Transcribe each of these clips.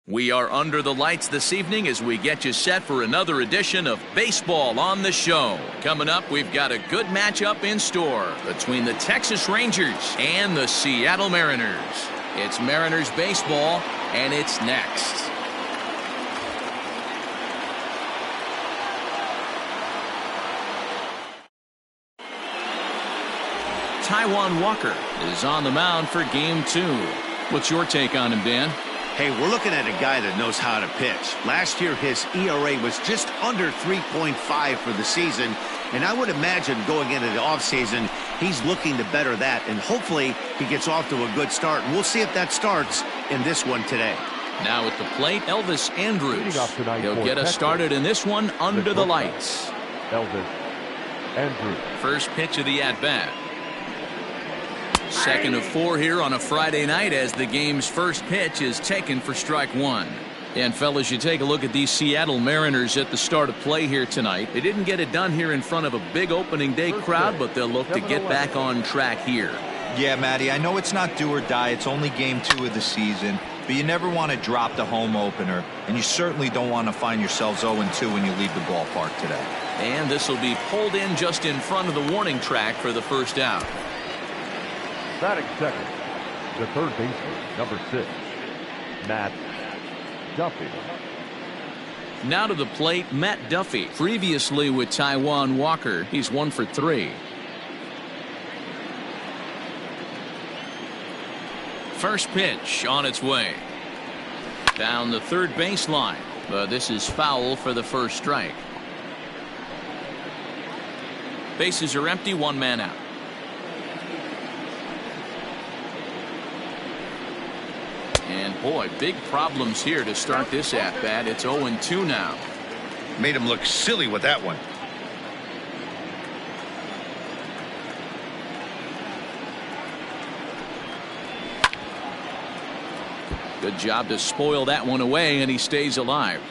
We are under the lights this evening as we get you set for another edition of Baseball on the Show. Coming up, we've got a good matchup in store between the Texas Rangers and the Seattle Mariners. It's Mariners baseball, and it's next. Taijuan Walker is on the mound for Game 2. What's your take on him, Dan? Hey, we're looking at a guy that knows how to pitch. Last year, his ERA was just under 3.5 for the season, and I would imagine going into the offseason, he's looking to better that, and hopefully he gets off to a good start. And we'll see if that starts in this one today. Now at the plate, Elvis Andrus. He'll get us started in this one under the lights. Elvis Andrus. First pitch of the at-bat. Second of 4 here on a Friday night as the game's first pitch is taken for strike one. And fellas, you take a look at these Seattle Mariners at the start of play here tonight. They didn't get it done here in front of a big opening day crowd, but they'll look to get back on track here. Yeah, Matty, I know it's not do or die. It's only Game 2 of the season, but you never want to drop the home opener, and you certainly don't want to find yourselves 0-2 when you leave the ballpark today. And this will be pulled in just in front of the warning track for the first out. Batting second, the third baseman, number 6, Matt Duffy. Now to the plate, Matt Duffy. Previously with Taijuan Walker, he's 1 for 3. First pitch on its way. Down the third baseline, but this is foul for the first strike. Bases are empty, 1 man out. And boy, big problems here to start this at-bat. It's 0-2 now. Made him look silly with that one. Good job to spoil that one away, and he stays alive.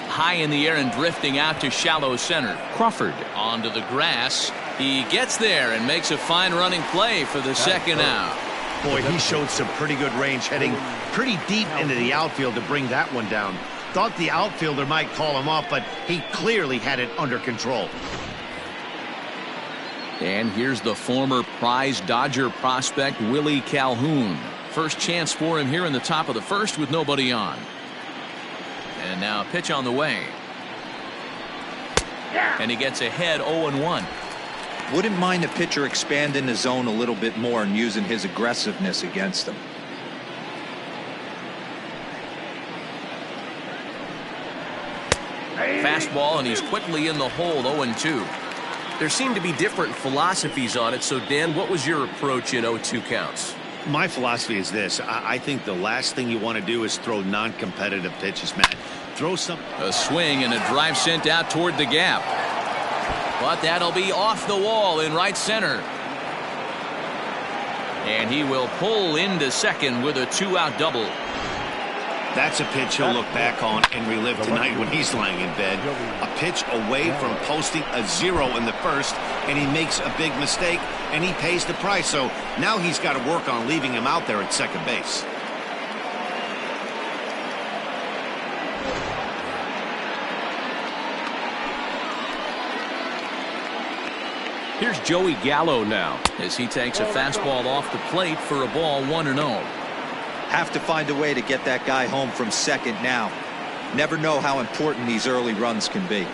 High in the air and drifting out to shallow center. Crawford onto the grass. He gets there and makes a fine running play for the second out. Boy, he showed some pretty good range, heading pretty deep into the outfield to bring that one down. Thought the outfielder might call him off, but he clearly had it under control. And here's the former prize Dodger prospect Willie Calhoun. First chance for him here in the top of the first with nobody on. And now a pitch on the way. And he gets ahead 0-1. Wouldn't mind a pitcher expanding the zone a little bit more and using his aggressiveness against them. Fastball, and he's quickly in the hole, 0-2. There seem to be different philosophies on it. So, Dan, what was your approach at 0-2 counts? My philosophy is this. I think the last thing you want to do is throw non-competitive pitches, Matt. Throw some. A swing and a drive sent out toward the gap. But that'll be off the wall in right center. And he will pull into second with a 2-out double. That's a pitch he'll look back on and relive tonight when he's lying in bed. A pitch away from posting a 0 in the first, and he makes a big mistake, and he pays the price. So now he's got to work on leaving him out there at second base. Here's Joey Gallo now as he takes a fastball off the plate for a ball 1-0. Have to find a way to get that guy home from second now. Never know how important these early runs can be.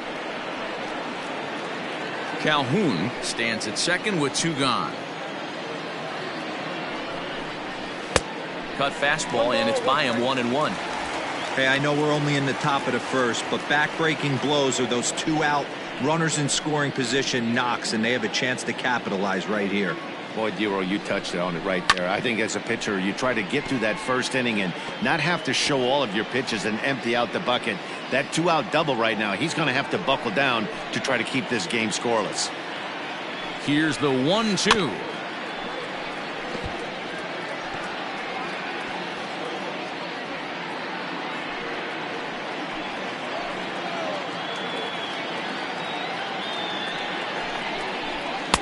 Calhoun stands at second with 2 gone. Cut fastball, and it's by him 1-1. Hey, I know we're only in the top of the first, but back-breaking blows are those 2-out runners in scoring position knocks, and they have a chance to capitalize right here. Boy, Dero, you touched on it right there. I think as a pitcher, you try to get through that first inning and not have to show all of your pitches and empty out the bucket. That 2-out double right now, he's going to have to buckle down to try to keep this game scoreless. Here's the 1-2.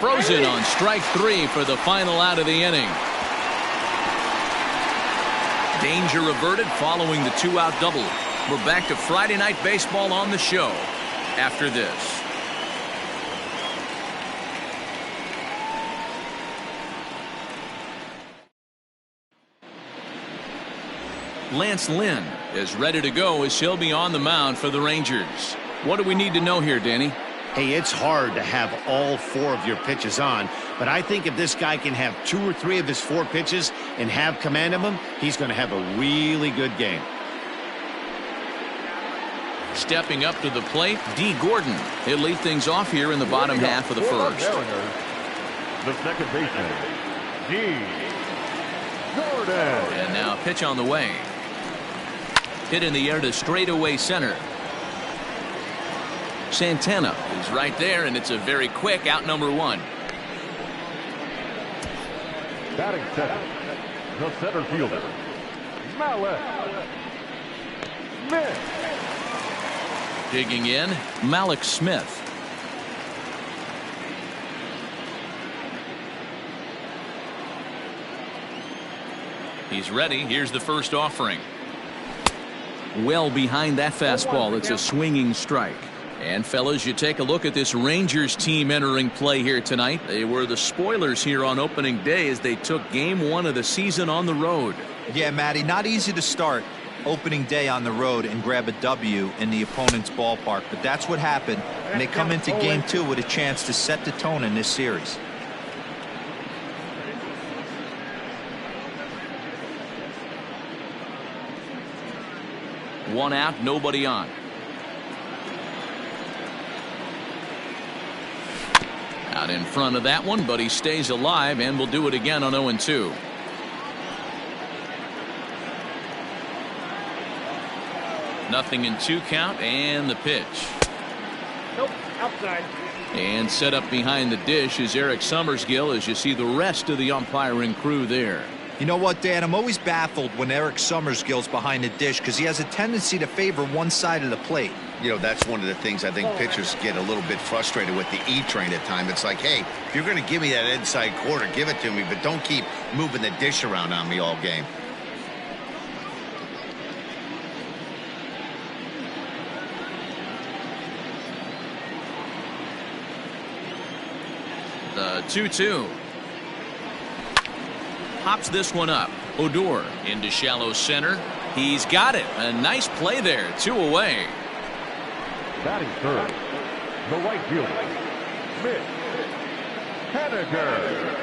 frozen on strike 3 for the final out of the inning. Danger averted following the 2-out double. We're back to Friday Night Baseball on the show after this. Lance Lynn is ready to go as he'll be on the mound for the Rangers. What do we need to know here, Danny? Hey, it's hard to have all 4 of your pitches on, but I think if this guy can have 2 or 3 of his 4 pitches and have command of them, he's going to have a really good game. Stepping up to the plate, D. Gordon. He'll lead things off here in the bottom half of the first. The second baseman, D. Gordon. And now a pitch on the way. Hit in the air to straightaway center. Santana is right there, and it's a very quick out number 1. Batting second, the center fielder, Malek Smith. Digging in, Malek Smith. He's ready. Here's the first offering. Well behind that fastball. It's a swinging strike. And fellas, you take a look at this Rangers team entering play here tonight. They were the spoilers here on opening day as they took game 1 of the season on the road. Yeah, Matty, not easy to start opening day on the road and grab a W in the opponent's ballpark, but that's what happened, and they come into game 2 with a chance to set the tone in this series. One out, nobody on. Out in front of that one, but he stays alive and will do it again on 0-2. Nothing in 2 count, and the pitch. Nope, outside. And set up behind the dish is Eric Summersgill as you see the rest of the umpiring crew there. You know what, Dan? I'm always baffled when Eric Summersgill's behind the dish because he has a tendency to favor one side of the plate. You know, that's one of the things I think pitchers get a little bit frustrated with the E-train at times. It's like, hey, if you're going to give me that inside quarter, give it to me, but don't keep moving the dish around on me all game. The 2-2. Pops this one up. Odor into shallow center. He's got it. A nice play there. 2 away. Batting third, the right fielder, Mitch Haniger.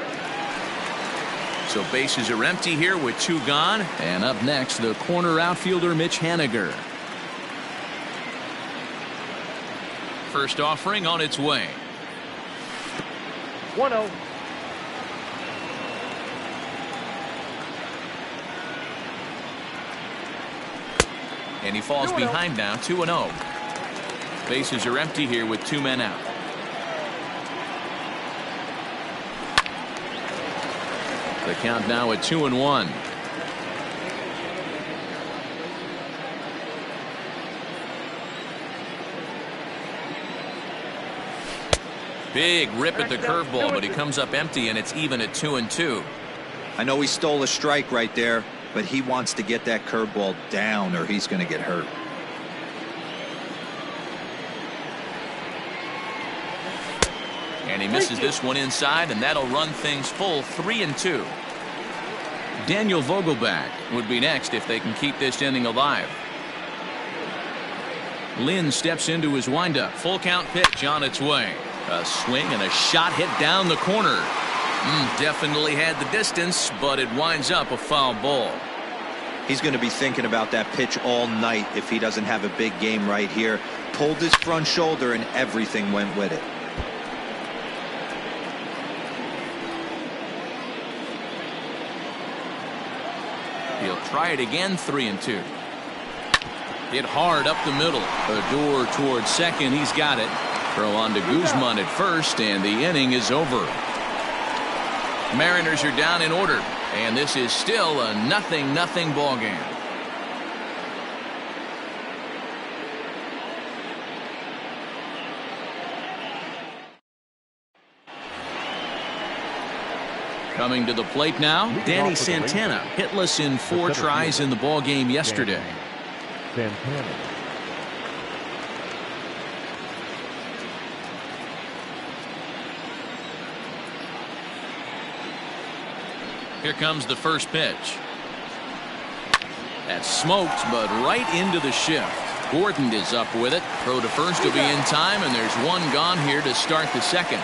So bases are empty here with 2 gone. And up next, the corner outfielder, Mitch Haniger. First offering on its way. 1-0. And he falls behind now, 2-0. Bases are empty here with 2 men out. The count now at 2-1. Big rip at the curveball, but he comes up empty, and it's even at 2-2. I know he stole a strike right there, but he wants to get that curveball down or he's going to get hurt. And he misses this one inside, and that'll run things full 3-2. Daniel Vogelback would be next if they can keep this inning alive. Lynn steps into his windup. Full count pitch on its way. A swing and a shot hit down the corner. Definitely had the distance, but it winds up a foul ball. He's going to be thinking about that pitch all night if he doesn't have a big game right here. Pulled his front shoulder and everything went with it. He'll try it again, 3-2. Hit hard up the middle. Odor towards second. He's got it. Throw on to Guzman at first, and the inning is over. Mariners are down in order, and this is still a 0-0 ball game. Coming to the plate now, Danny Santana, hitless in 4 tries in the ball game yesterday. Santana. Here comes the first pitch. That's smoked, but right into the shift. Gordon is up with it. Throw to first will be in time, and there's one gone here to start the second.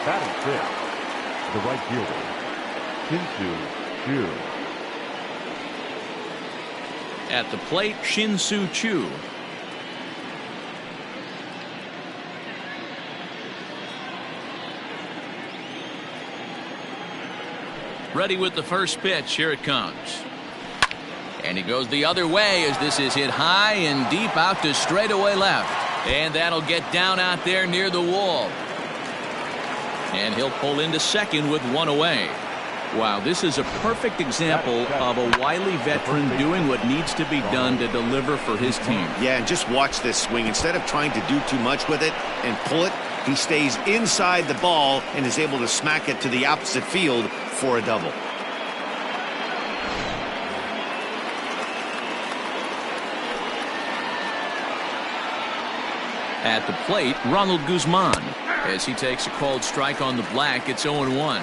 Batting fifth, the right fielder, Shin-Soo Choo. At the plate, Shin-Soo Choo. Ready with the first pitch. Here it comes. And he goes the other way as this is hit high and deep out to straightaway left. And that'll get down out there near the wall. And he'll pull into second with one away. Wow, this is a perfect example of a wily veteran doing what needs to be done to deliver for his team. Yeah, and just watch this swing. Instead of trying to do too much with it and pull it, he stays inside the ball and is able to smack it to the opposite field for a double. At the plate, Ronald Guzman. As he takes a called strike on the black, it's 0-1.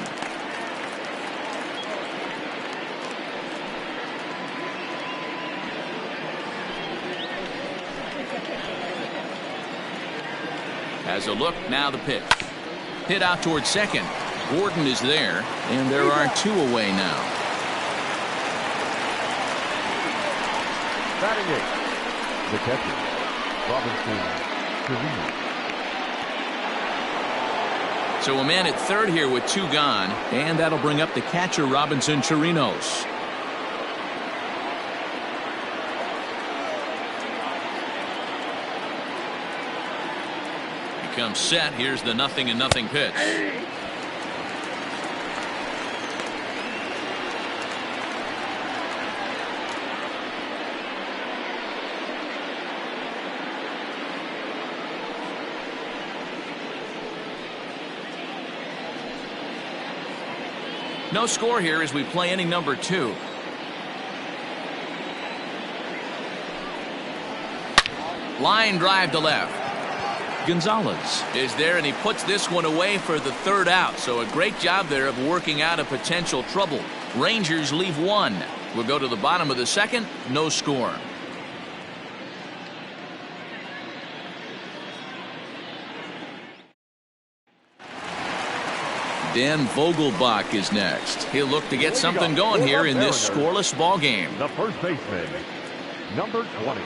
Has a look, now the pitch. Hit out towards second. Gordon is there, and there are 2 away now. Batting eighth, the catcher, Robinson Chirinos. So a man at third here with 2 gone, and that'll bring up the catcher, Robinson Chirinos. He comes set. Here's the 0-0 pitch. No score here as we play inning number 2. Line drive to left. Gonzalez is there, and he puts this one away for the 3rd out. So a great job there of working out a potential trouble. Rangers leave 1. We'll go to the bottom of the 2nd. No score. Dan Vogelbach is next. He'll look to get something going here in this scoreless ball game. The first baseman, number 20.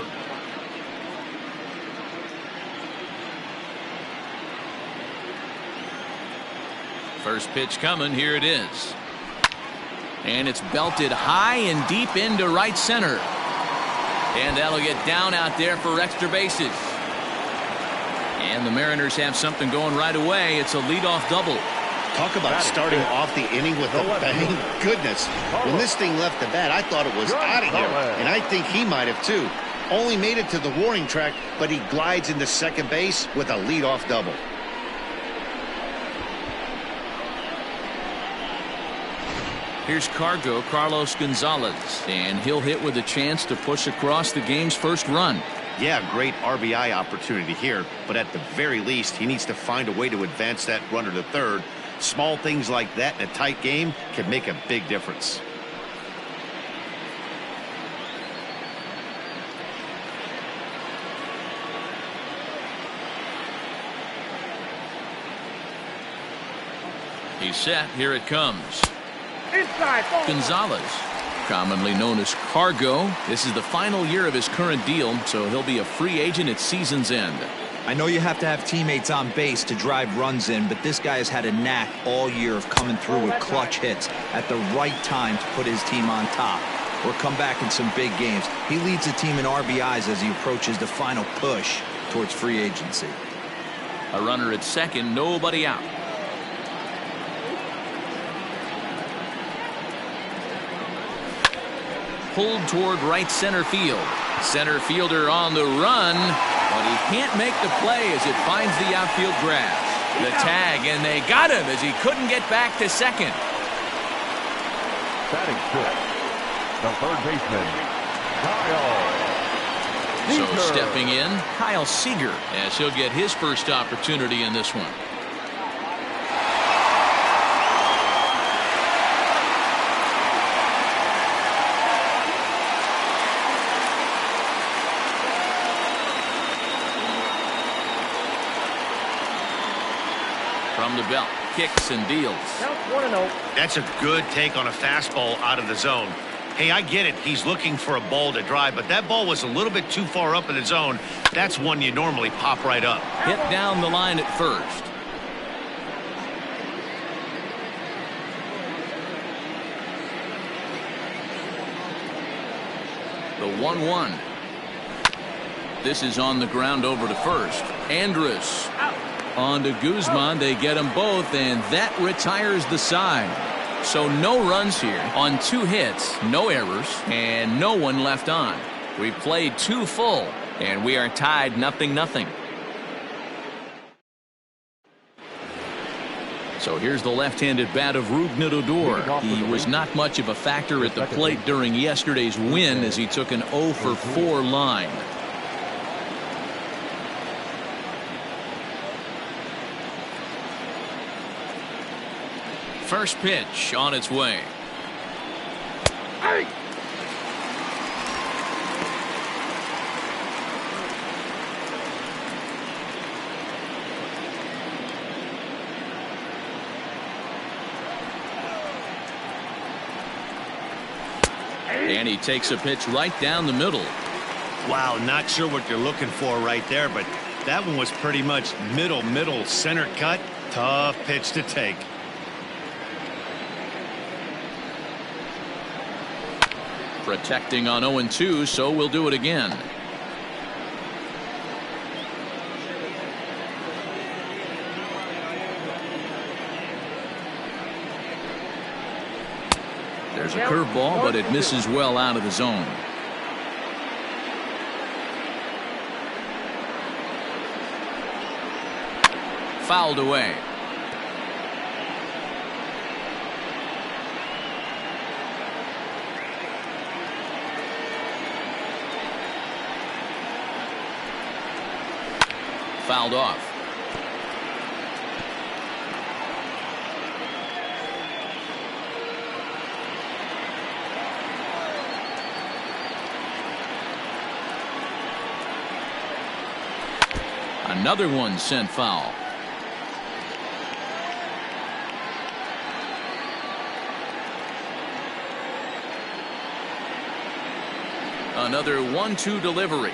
First pitch coming. Here it is. And it's belted high and deep into right center. And that'll get down out there for extra bases. And the Mariners have something going right away. It's a leadoff double. Talk about starting off the inning with a bang. Goodness. When this thing left the bat, I thought it was out of here. And I think he might have too. Only made it to the warning track, but he glides into second base with a leadoff double. Here's Carlos Gonzalez. And he'll hit with a chance to push across the game's first run. Yeah, great RBI opportunity here. But at the very least, he needs to find a way to advance that runner to third. Small things like that in a tight game can make a big difference. He's set. Here it comes. Inside. Ball. Gonzalez, commonly known as Cargo. This is the final year of his current deal, so he'll be a free agent at season's end. I know you have to have teammates on base to drive runs in, but this guy has had a knack all year of coming through with clutch hits at the right time to put his team on top or come back in some big games. He leads the team in RBIs as he approaches the final push towards free agency. A runner at second, nobody out. Pulled toward right center field. Center fielder on the run, but he can't make the play as it finds the outfield grass. The tag, and they got him as he couldn't get back to second. Batting fifth, the third baseman, Kyle So Seager. stepping in, Kyle Seager, as he'll get his first opportunity in this one. From the belt, kicks and deals. Count 1-0. That's a good take on a fastball out of the zone. Hey, I get it. He's looking for a ball to drive, but that ball was a little bit too far up in the zone. That's one you normally pop right up. Hit down the line at first. The 1-1. This is on the ground over to first. Andrus on to Guzman. They get them both, and that retires the side. So no runs here on 2 hits, no errors, and no one left on. We played 2 full, and we are tied 0-0. So here's the left-handed bat of Rougned Odor. He was not much of a factor at the plate during yesterday's win as he took an 0-for-4 line. First pitch on its way. And he takes a pitch right down the middle. Wow, not sure what you're looking for right there, but that one was pretty much middle center cut. Tough pitch to take. Protecting on 0-2, so we'll do it again. There's a curveball, but it misses well out of the zone. Fouled away. Fouled off. Another one sent foul. Another 1-2 delivery.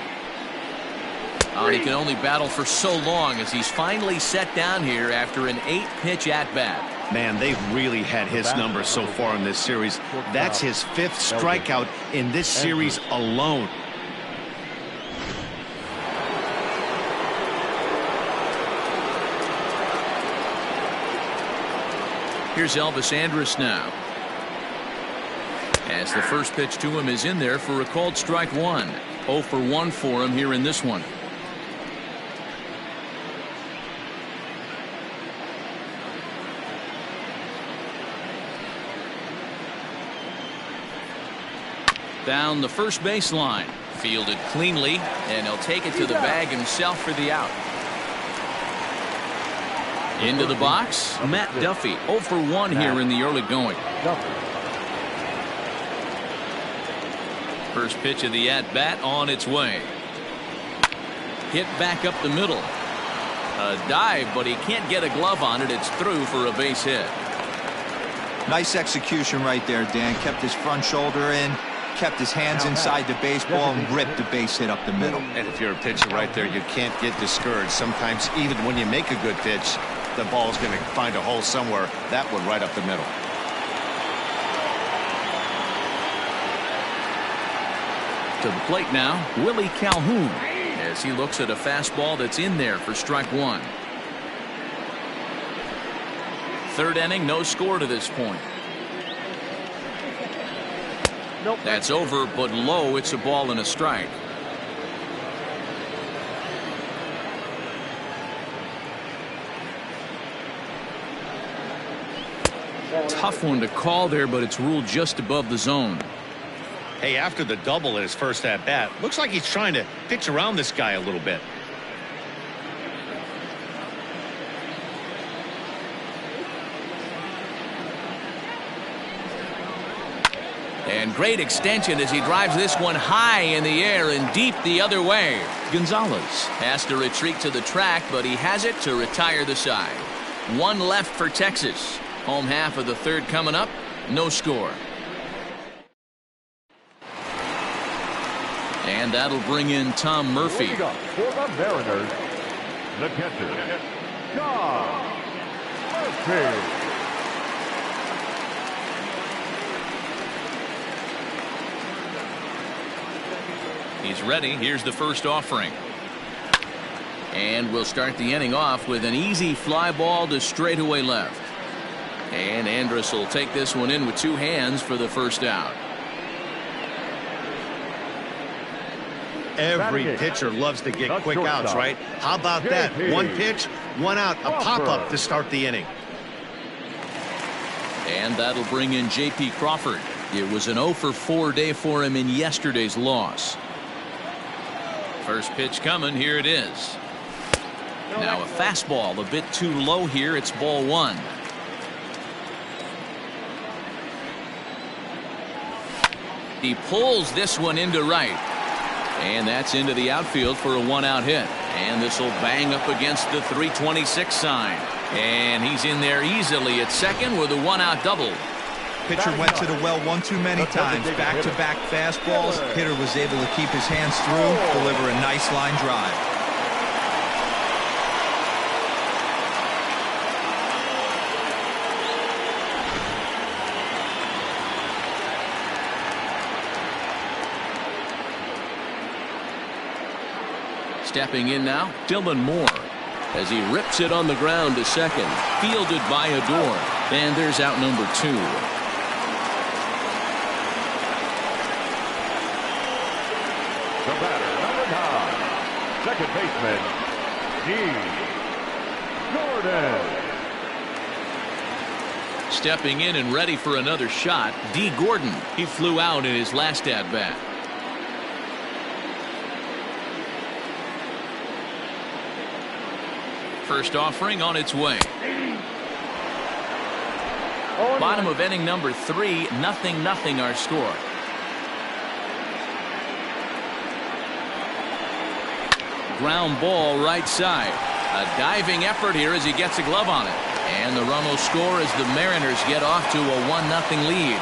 Oh, he can only battle for so long as he's finally set down here after an 8-pitch at-bat. Man, they've really had his number so far in this series. That's his 5th strikeout in this series alone. Here's Elvis Andrus now, as the first pitch to him is in there for a called strike 1. 0-for-1 for him here in this one. Down the first baseline, fielded cleanly, and he'll take it to the bag himself for the out. Into the box, Matt Duffy, 0-for-1 here in the early going. First pitch of the at-bat on its way. Hit back up the middle. A dive, but he can't get a glove on it. It's through for a base hit. Nice execution right there, Dan. Kept his front shoulder in, kept his hands inside the baseball, and ripped the base hit up the middle. And if you're a pitcher right there, you can't get discouraged. Sometimes even when you make a good pitch, the ball's going to find a hole somewhere. That one right up the middle. To the plate now, Willie Calhoun, as he looks at a fastball that's in there for strike 1. Third inning, no score to this point. Nope. That's over, but low. It's a ball and a strike. Tough one to call there, but it's ruled just above the zone. Hey, after the double in his first at-bat, looks like he's trying to pitch around this guy a little bit. And great extension as he drives this one high in the air and deep the other way. Gonzalez has to retreat to the track, but he has it to retire the side. One left for Texas. Home half of the third coming up. No score. And that'll bring in Tom Murphy. For the Mariners, the catcher, Tom Murphy. He's ready. Here's the first offering. And we'll start the inning off with an easy fly ball to straightaway left. And Andrus will take this one in with two hands for the first out. Every pitcher loves to get quick outs, right? How about that? One pitch, one out, a pop-up to start the inning. And that'll bring in J.P. Crawford. It was an 0 for 4 day for him in yesterday's loss. First pitch coming. Here it is. Now a fastball a bit too low here. It's ball one. He pulls this one into right. And that's into the outfield for a one-out hit. And this will bang up against the 326 sign. And he's in there easily at second with a one-out double. Pitcher went to the well one too many times. Back-to-back fastballs. Hitter was able to keep his hands through, deliver a nice line drive. Stepping in now, Dylan Moore, as he rips it on the ground to second, fielded by Adore, and there's out number two. The batter, number 9, second baseman, D. Gordon. Stepping in and ready for another shot, D. Gordon. He flew out in his last at-bat. First offering on its way. Bottom of inning number 3, 0-0 our score. Ground ball right side. A diving effort here as he gets a glove on it. And the run will score as the Mariners get off to a 1-0 lead.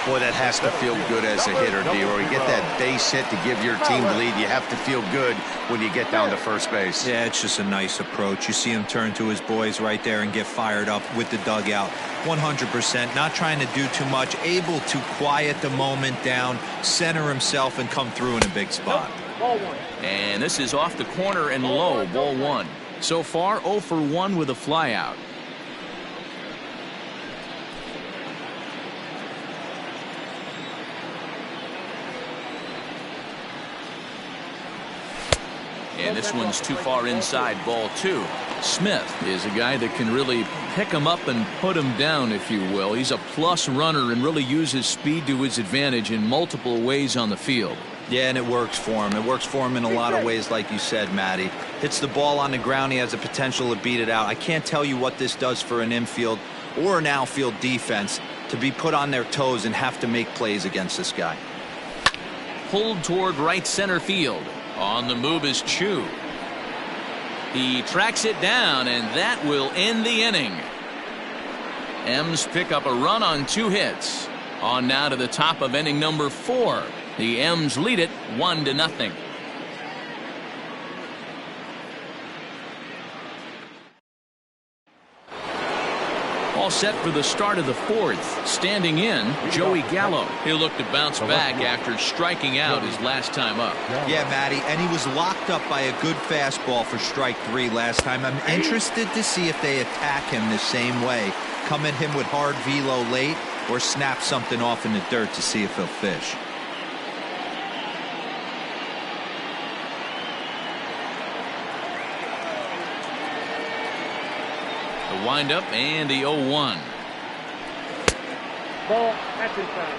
Boy, that has to feel good as a hitter, D-Roy. You get that base hit to give your team the lead. You have to feel good when you get down to first base. Yeah, it's just a nice approach. You see him turn to his boys right there and get fired up with the dugout. 100%, not trying to do too much, able to quiet the moment down, center himself, and come through in a big spot. And this is off the corner and low, ball one. So far, 0 for 1 with a flyout. And this one's too far inside, ball two. Smith is a guy that can really pick him up and put him down, if you will. He's a plus runner and really uses speed to his advantage in multiple ways on the field. Yeah, and it works for him. It works for him in a lot of ways, like you said, Matty. Hits the ball on the ground. He has the potential to beat it out. I can't tell you what this does for an infield or an outfield defense to be put on their toes and have to make plays against this guy. Pulled toward right center field. On the move is Chu. He tracks it down, and that will end the inning. M's pick up a run on 2 hits. On now to the top of inning number 4. The M's lead it 1-0. All set for the start of the 4th. Standing in, Joey Gallo. He'll look to bounce back after striking out his last time up. Yeah, Matty, and he was locked up by a good fastball for strike 3 last time. I'm interested to see if they attack him the same way. Come at him with hard velo late or snap something off in the dirt to see if he'll fish. The windup and the 0-1. Ball, that's inside.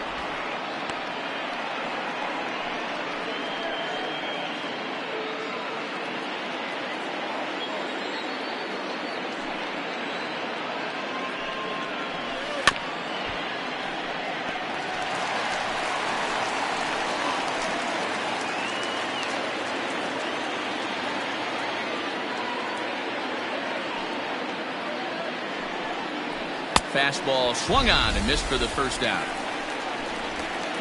Fastball swung on and missed for the first out.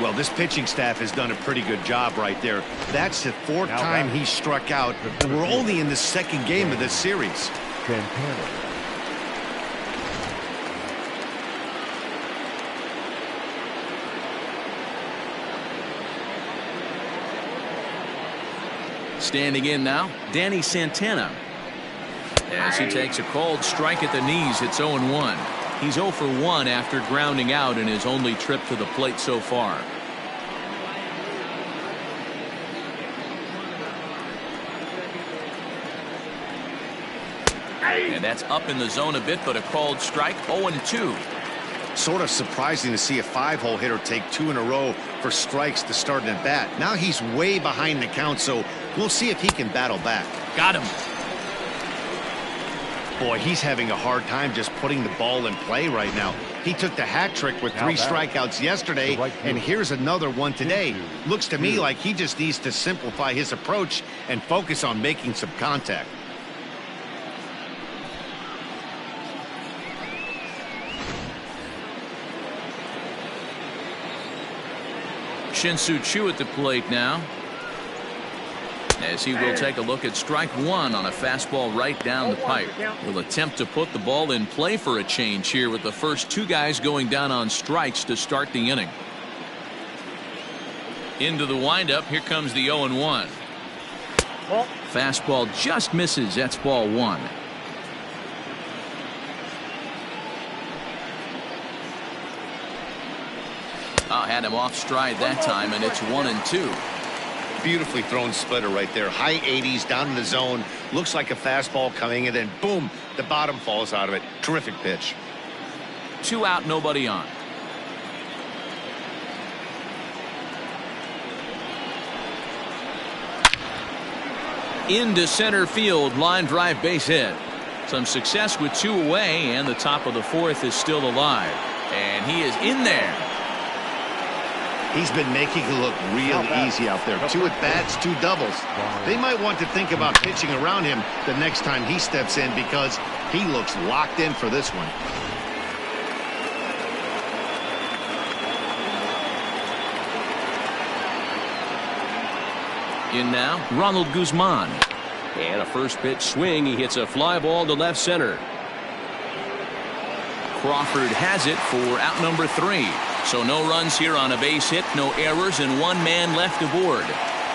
Well, this pitching staff has done a pretty good job right there. That's the fourth time he struck out. We're only in the second game of this series. Santana. Standing in now, Danny Santana. As he takes a called strike at the knees, it's 0-1. He's 0 for 1 after grounding out in his only trip to the plate so far. And that's up in the zone a bit, but a called strike, 0-2. Sort of surprising to see a 5-hole hitter take 2 in a row for strikes to start an at bat. Now he's way behind the count, so we'll see if he can battle back. Got him. Boy, he's having a hard time just putting the ball in play right now. He took the hat trick with 3 strikeouts yesterday, and here's another one today. Looks to me like he just needs to simplify his approach and focus on making some contact. Shin-Soo Choo at the plate now, as he will take a look at strike 1 on a fastball right down the pipe. He'll attempt to put the ball in play for a change here with the first 2 guys going down on strikes to start the inning. Into the windup, here comes the 0-1. Fastball just misses. That's ball 1. Had him off stride that time, and it's 1-2. Beautifully thrown splitter right there. High 80s down in the zone. Looks like a fastball coming, and then boom, the bottom falls out of it. Terrific pitch. 2 out, nobody on. Into center field, line drive base hit. Some success with 2 away, and the top of the 4th is still alive. And he is in there. He's been making it look real easy out there. 2 at-bats, 2 doubles. They might want to think about pitching around him the next time he steps in because he looks locked in for this one. In now, Ronald Guzman. And a first pitch swing. He hits a fly ball to left center. Crawford has it for out number 3. So no runs here on a base hit, no errors, and 1 man left aboard.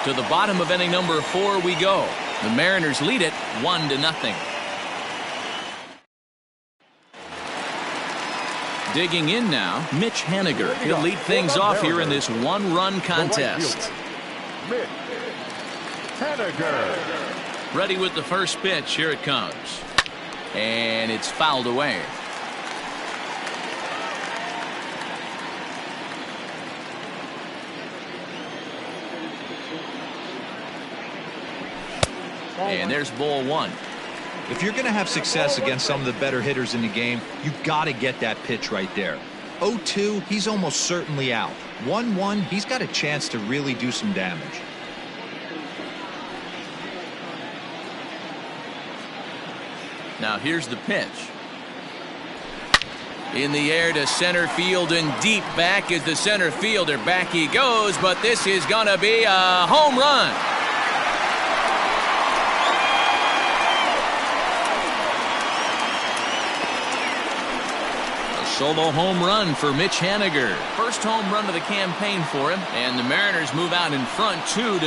To the bottom of inning number 4 we go. The Mariners lead it 1-0. Digging in now, Mitch Haniger. He'll lead things off here in this 1-run contest. Mitch Haniger. Ready with the first pitch. Here it comes. And it's fouled away. And there's ball 1. If you're going to have success against some of the better hitters in the game, you got to get that pitch right there. 0-2, he's almost certainly out. 1-1, he's got a chance to really do some damage. Now here's the pitch. In the air to center field, and deep back is the center fielder. Back he goes, but this is going to be a home run. Solo home run for Mitch Haniger. First home run of the campaign for him, and the Mariners move out in front 2-0.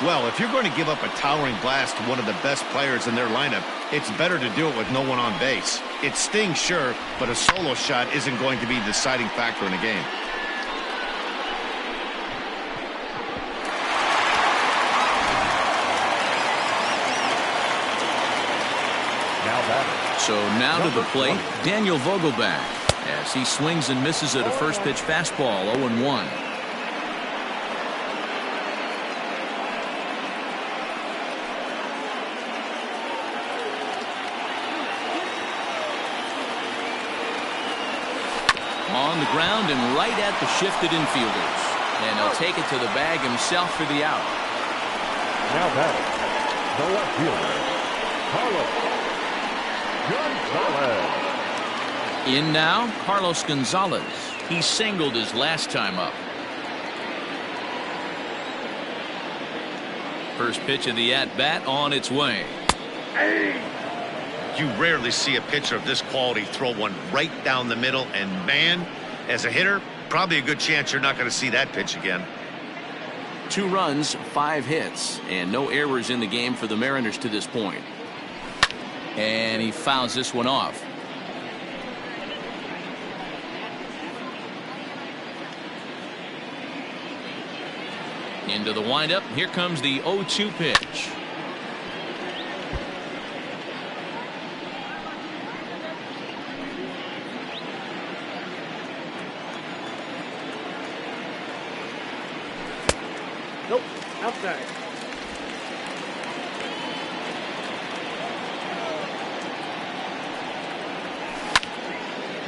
Well, if you're going to give up a towering blast to one of the best players in their lineup, it's better to do it with no one on base. It stings, sure, but a solo shot isn't going to be the deciding factor in a game. So now to the plate, Daniel Vogelback, as he swings and misses at a first pitch fastball, 0-1. On the ground and right at the shifted infielders. And he'll take it to the bag himself for the out. Now batting, the left fielder, Carlos Gonzalez. In now, Carlos Gonzalez. He singled his last time up. First pitch of the at-bat on its way. You rarely see a pitcher of this quality throw one right down the middle, and man, as a hitter, probably a good chance you're not going to see that pitch again. 2 runs, 5 hits, and no errors in the game for the Mariners to this point. And he fouls this one off. Into the windup. Here comes the 0-2 pitch. Nope. Outside.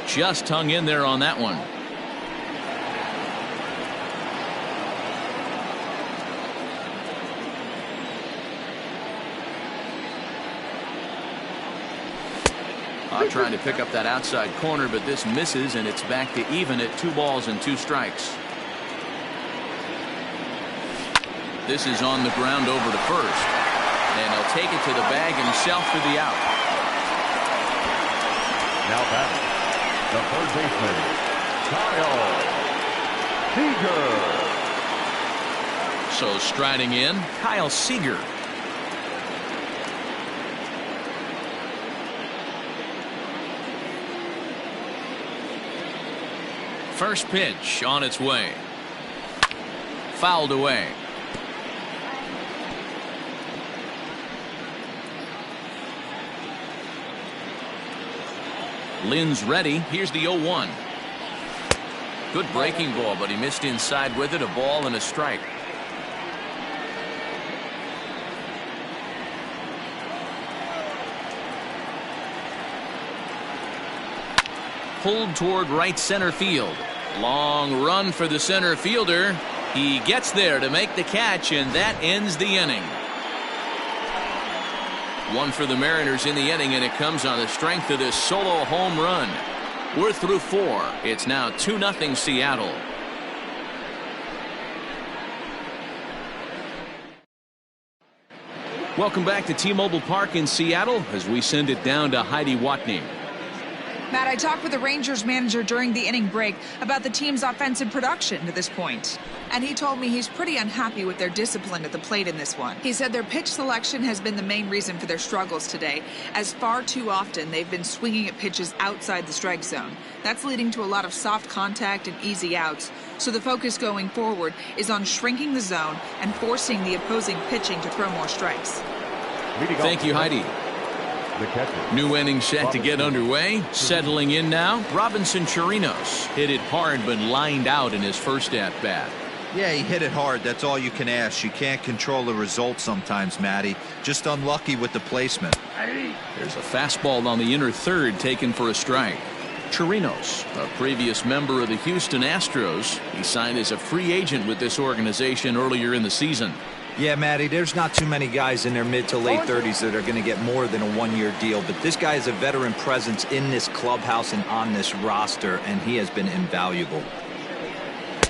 Just hung in there on that one. Trying to pick up that outside corner, but this misses, and it's back to even at 2 balls and 2 strikes. This is on the ground over to first, and he'll take it to the bag himself for the out. Now batting, the third baseman, Kyle Seager. So striding in, Kyle Seager. First pitch on its way. Fouled away. Lynn's ready. Here's the 0-1. Good breaking ball, but he missed inside with it. A ball and a strike. Pulled toward right center field. Long run for the center fielder. He gets there to make the catch, and that ends the inning. 1 for the Mariners in the inning, and it comes on the strength of this solo home run. We're through 4. It's now 2-0 Seattle. Welcome back to T-Mobile Park in Seattle as we send it down to Heidi Watney. Matt, I talked with the Rangers manager during the inning break about the team's offensive production to this point. And he told me he's pretty unhappy with their discipline at the plate in this one. He said their pitch selection has been the main reason for their struggles today, as far too often they've been swinging at pitches outside the strike zone. That's leading to a lot of soft contact and easy outs. So the focus going forward is on shrinking the zone and forcing the opposing pitching to throw more strikes. Thank you, Heidi. New inning set to get underway. Settling in now, Robinson Chirinos hit it hard but lined out in his first at-bat. Yeah, he hit it hard. That's all you can ask. You can't control the result sometimes, Matty. Just unlucky with the placement. There's a fastball on the inner third taken for a strike. Chirinos, a previous member of the Houston Astros. He signed as a free agent with this organization earlier in the season. Yeah, Matty, there's not too many guys in their mid to late 30s that are going to get more than a 1-year deal, but this guy is a veteran presence in this clubhouse and on this roster, and he has been invaluable.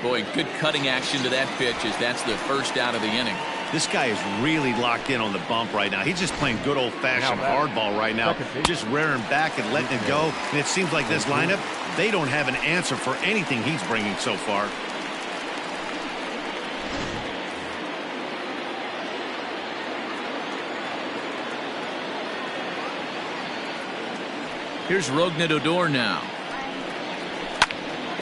Boy, good cutting action to that pitch as that's the first out of the inning. This guy is really locked in on the bump right now. He's just playing good old-fashioned hardball right now, just rearing back and letting it go. And it seems like this lineup, they don't have an answer for anything he's bringing so far. Here's Rougned Odor now.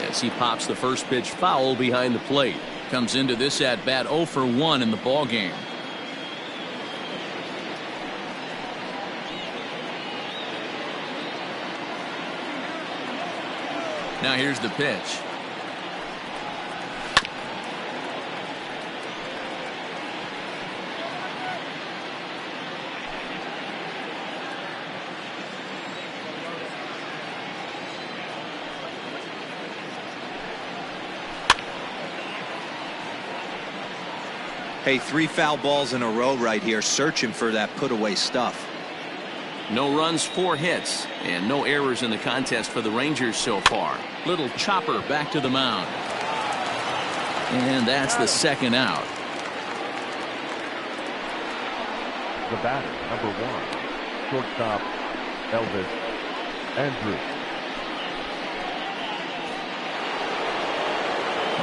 As he pops the first pitch foul behind the plate. Comes into this at-bat 0 for 1 in the ballgame. Now here's the pitch. Hey, 3 foul balls in a row right here, searching for that put-away stuff. No runs, 4 hits, and no errors in the contest for the Rangers so far. Little chopper back to the mound. And that's the second out. The batter, number 1, shortstop, Elvis Andrus.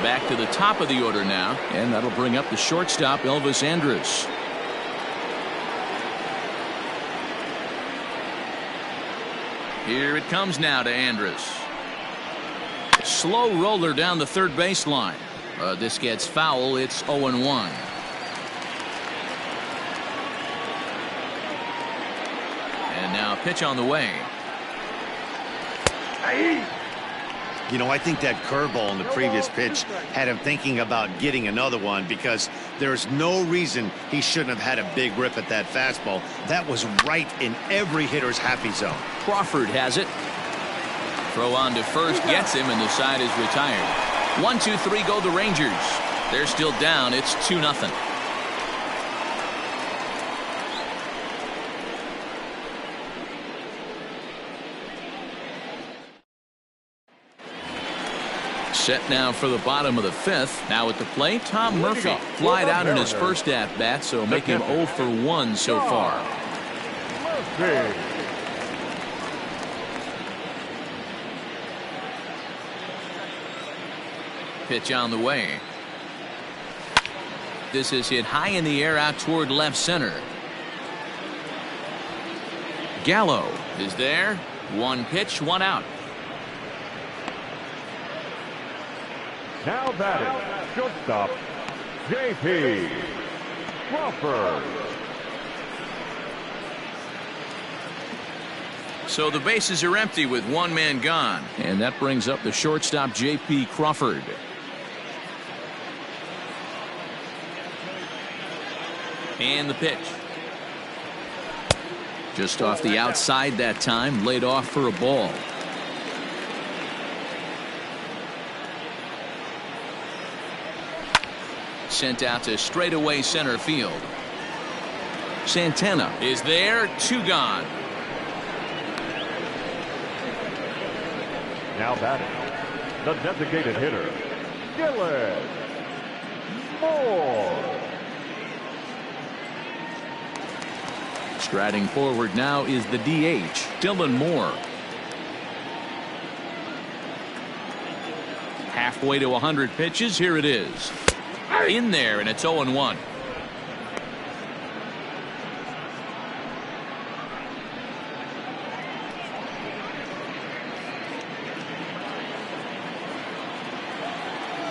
Back to the top of the order now, and that'll bring up the shortstop, Elvis Andrus. Here it comes now to Andrus. Slow roller down the third baseline. This gets foul. It's 0-1. And now pitch on the way. You know, I think that curveball in the previous pitch had him thinking about getting another one, because there's no reason he shouldn't have had a big rip at that fastball. That was right in every hitter's happy zone. Crawford has it. Throw on to first, gets him, and the side is retired. 1, 2, 3 go the Rangers. They're still down. It's 2-0. Set now for the bottom of the 5th. Now at the plate, Tom Murphy. Flied out in his first at-bat, so make him 0 for 1 so far. Murphy. Pitch on the way. This is hit high in the air out toward left center. Gallo is there. 1 pitch, 1 out. Now batting, shortstop, J.P. Crawford. So the bases are empty with 1 man gone. And that brings up the shortstop, J.P. Crawford. And the pitch. Just off the outside that time, laid off for a ball. Sent out to straightaway center field. Santana is there. 2 gone. Now batting, the designated hitter, Dylan Moore. Striding forward now is the DH, Dylan Moore. Halfway to 100 pitches. Here it is. In there, and it's 0-1.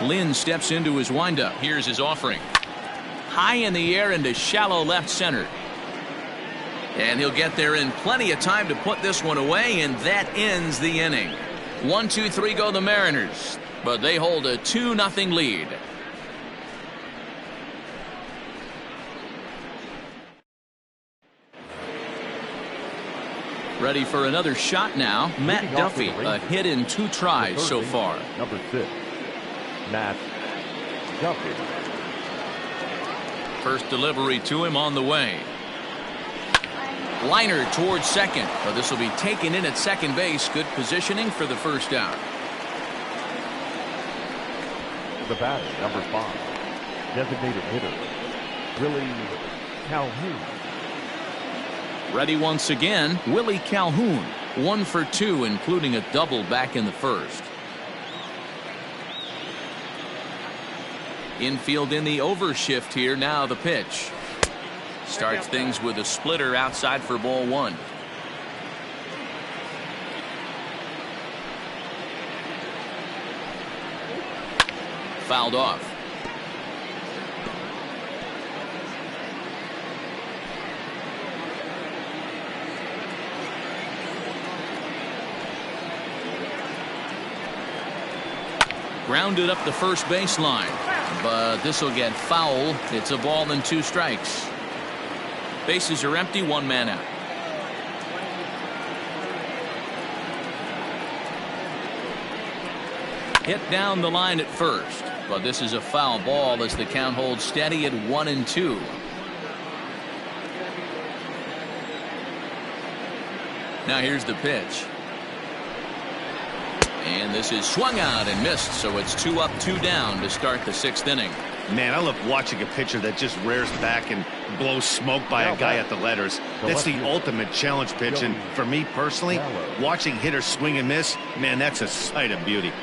Lynn steps into his windup. Here's his offering. High in the air into shallow left center. And he'll get there in plenty of time to put this one away, and that ends the inning. 1, 2, 3 go the Mariners, but they hold a 2-0 lead. Ready for another shot now. Matt Duffy, a hit in 2 tries so far. Number 6, Matt Duffy. First delivery to him on the way. Liner towards second, but this will be taken in at second base. Good positioning for the first out. The batter, number 5, designated hitter, Willie Calhoun. Ready once again, Willie Calhoun. 1 for 2, including a double back in the first. Infield in the overshift here. Now the pitch. Starts things with a splitter outside for ball 1. Fouled off. Grounded up the first baseline, but this will get foul. It's a ball and 2 strikes. Bases are empty, 1 man out. Hit down the line at first, but this is a foul ball as the count holds steady at 1-2. Now here's the pitch. And this is swung out and missed, so it's 2 up, 2 down to start the 6th inning. Man, I love watching a pitcher that just rears back and blows smoke by a guy at the letters. That's the ultimate challenge pitch, and for me personally, watching hitters swing and miss, man, that's a sight of beauty.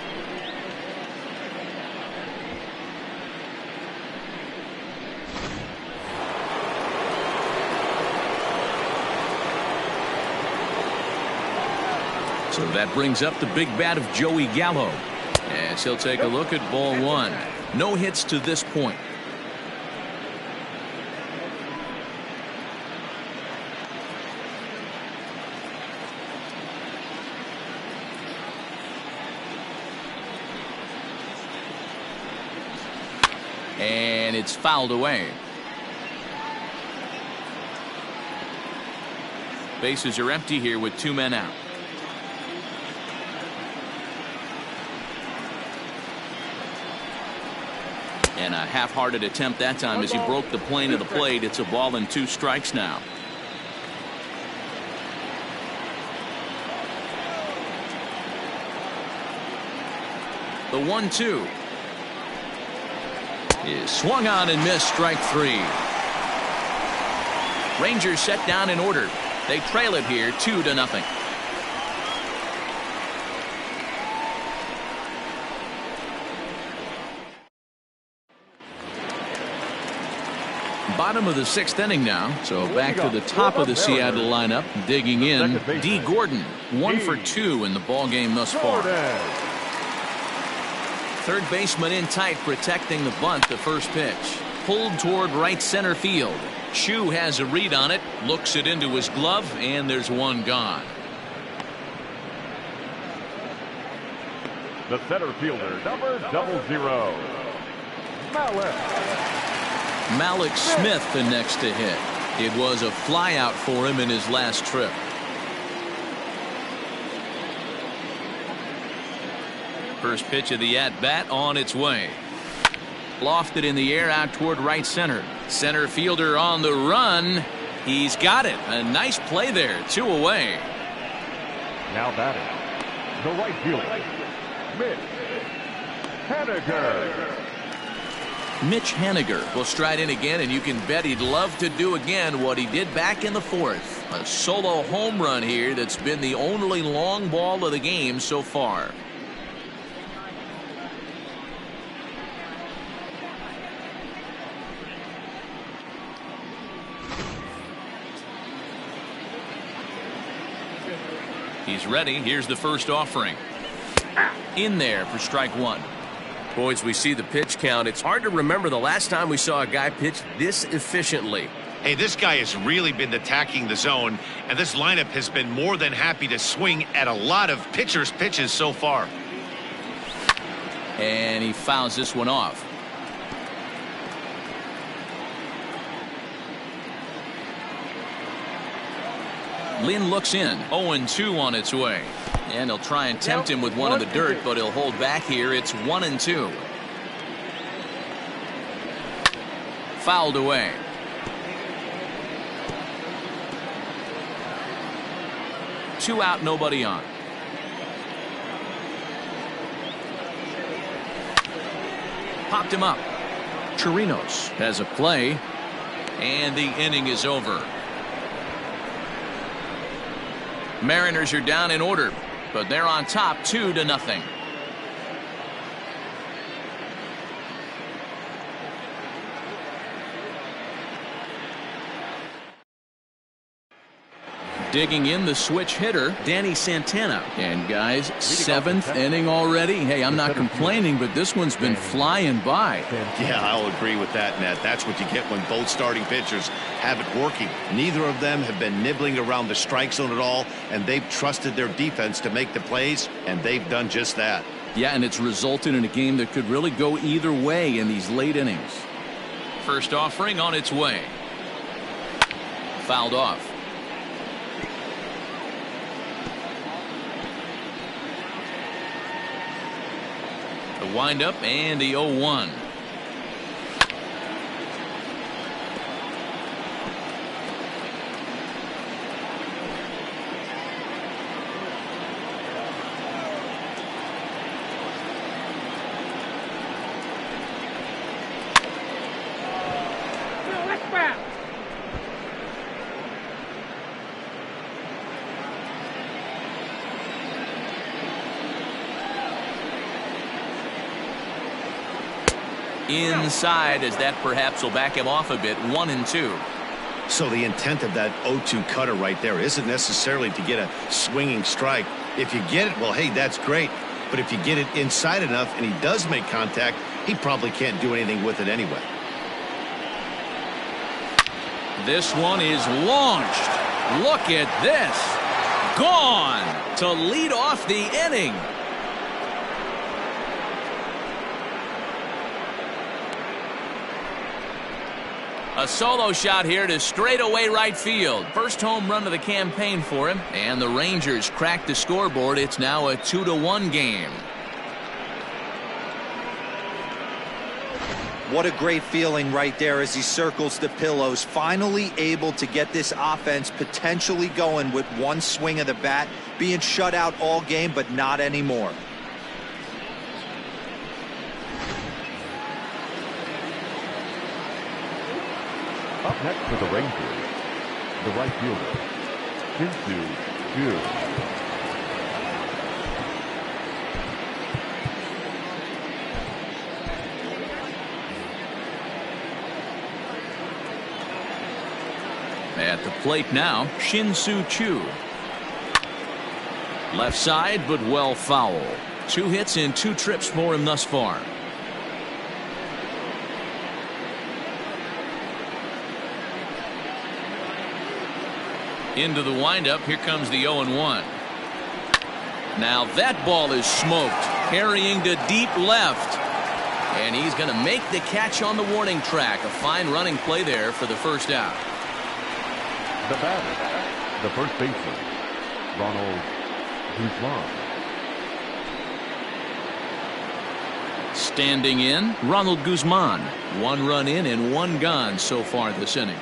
So that brings up the big bat of Joey Gallo, as he'll take a look at ball 1. No hits to this point. And it's fouled away. Bases are empty here with 2 men out. And a half-hearted attempt that time as he broke the plane of the plate. It's a ball and 2 strikes now. The 1-2 is swung on and missed, strike 3. Rangers set down in order. They trail it here 2-0. Bottom of the 6th inning now, so back to the top of the Seattle lineup. Digging in, D. Gordon, 1 for 2 in the ball game thus far. Third baseman in tight, protecting the bunt. The first pitch pulled toward right center field. Chu has a read on it, looks it into his glove, and there's 1 gone. The center fielder, number 00, Malik Smith the next to hit. It was a flyout for him in his last trip. First pitch of the at-bat on its way. Lofted in the air out toward right center. Center fielder on the run. He's got it. A nice play there. 2 away. Now batting, the right fielder, Mitch Haniger. Mitch Haniger will stride in again, and you can bet he'd love to do again what he did back in the 4th. A solo home run here that's been the only long ball of the game so far. He's ready. Here's the first offering. In there for strike 1. Boys, we see the pitch count. It's hard to remember the last time we saw a guy pitch this efficiently. Hey, this guy has really been attacking the zone, and this lineup has been more than happy to swing at a lot of pitchers' pitches so far. And he fouls this one off. Lynn looks in. 0-2 on its way. And he'll try and tempt him with one in the dirt, but he'll hold back here. It's 1-2. Fouled away. Two out, nobody on. Popped him up. Chirinos has a play, and the inning is over. Mariners are down in order, but they're on top 2-0. Digging in the switch hitter, Danny Santana. And guys, 7th inning already. Hey, I'm not complaining, but this one's been flying by. Yeah, I'll agree with that, Nat. That's what you get when both starting pitchers have it working. Neither of them have been nibbling around the strike zone at all, and they've trusted their defense to make the plays, and they've done just that. Yeah, and it's resulted in a game that could really go either way in these late innings. First offering on its way. Fouled off. The windup and the 0-1. Inside, as that perhaps will back him off a bit. 1-2. So the intent of that 0-2 cutter right there isn't necessarily to get a swinging strike. If you get it, well, hey, that's great. But if you get it inside enough and he does make contact, he probably can't do anything with it anyway. This one is launched. Look at this. Gone to lead off the inning. A solo shot here to straightaway right field. First home run of the campaign for him. And the Rangers cracked the scoreboard. It's now a 2-1 game. What a great feeling right there as he circles the pillows. Finally able to get this offense potentially going with one swing of the bat. Being shut out all game, but not anymore. Up next for the Rangers, the right fielder, ep.2. At the plate now, Shin-Soo Choo. Left side, but well foul. 2 hits and 2 trips for him thus far. Into the windup. Here comes the 0-1. Now that ball is smoked. Carrying to deep left. And he's going to make the catch on the warning track. A fine running play there for the first out. The batter, the first baseman, Ronald Guzman. Standing in, Ronald Guzman. 1 run in and 1 gone so far this inning.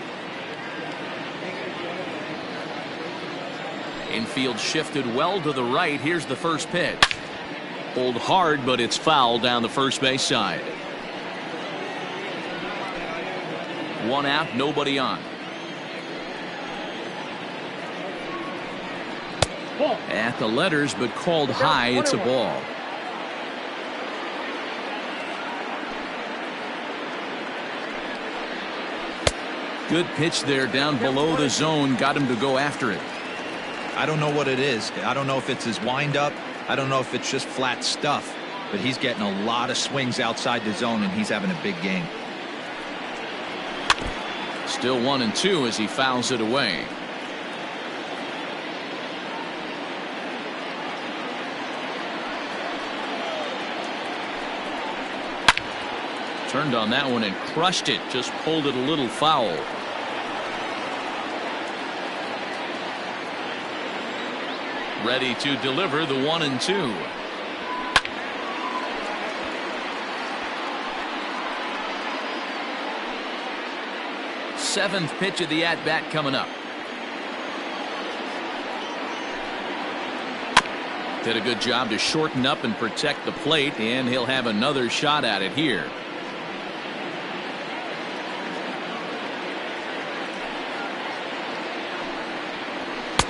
Infield shifted well to the right. Here's the first pitch. Pulled hard, but it's foul down the first base side. 1 out, nobody on. At the letters, but called high. It's a ball. Good pitch there down below the zone. Got him to go after it. I don't know what it is. I don't know if it's his windup. I don't know if it's just flat stuff. But he's getting a lot of swings outside the zone, and he's having a big game. Still 1-2 as he fouls it away. Turned on that one and crushed it. Just pulled it a little foul. Ready to deliver the 1-2. Seventh pitch of the at-bat coming up. Did a good job to shorten up and protect the plate, and he'll have another shot at it here.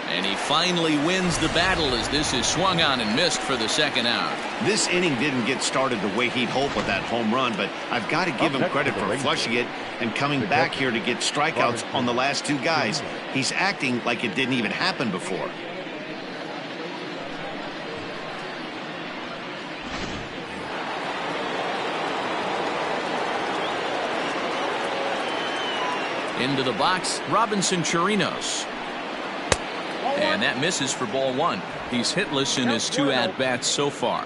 And he finally wins the battle as this is swung on and missed for the second out. This inning didn't get started the way he'd hoped with that home run, but I've got to give him credit for flushing it and coming back here to get strikeouts on the last 2 guys. He's acting like it didn't even happen before. Into the box, Robinson Chirinos. And that misses for ball 1. He's hitless in his 2 at-bats so far.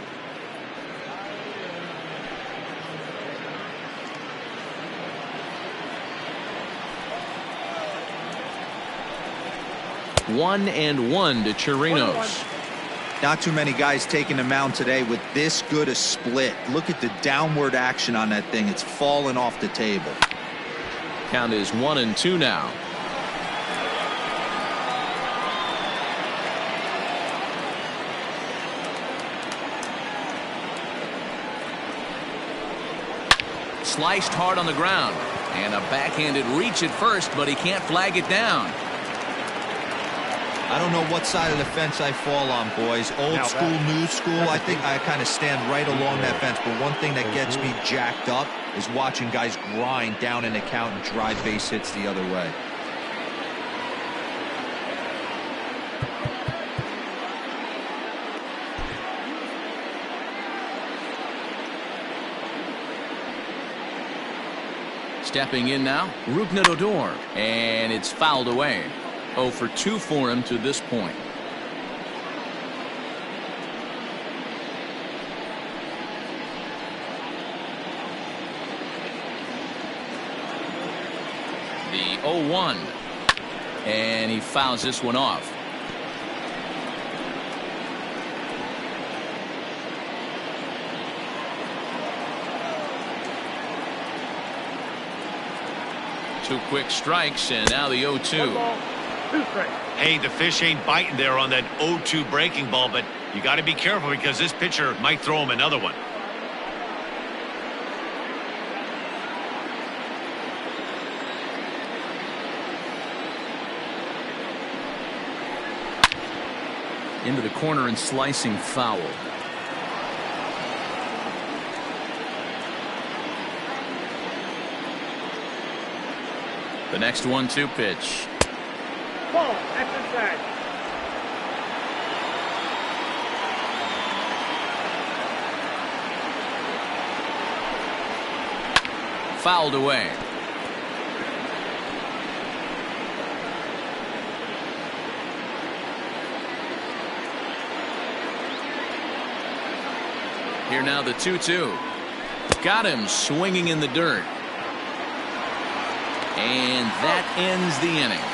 1-1 to Chirinos. Not too many guys taking the mound today with this good a split. Look at the downward action on that thing. It's falling off the table. Count is 1-2 now. Sliced hard on the ground. And a backhanded reach at first, but he can't flag it down. I don't know what side of the fence I fall on, boys. Old school, new school. I think I kind of stand right along that fence. But one thing that gets me jacked up is watching guys grind down an account and drive base hits the other way. Stepping in now, Rougned Odor. And it's fouled away. 0 for 2 for him to this point. The 0-1. And he fouls this one off. Two quick strikes, and now the 0-2. Hey, the fish ain't biting there on that 0-2 breaking ball, but you got to be careful because this pitcher might throw him another one. Into the corner and slicing foul. The next 1-2 pitch. Ball, exercise. Fouled away. Here now the 2-2. Got him swinging in the dirt. And that ends the inning.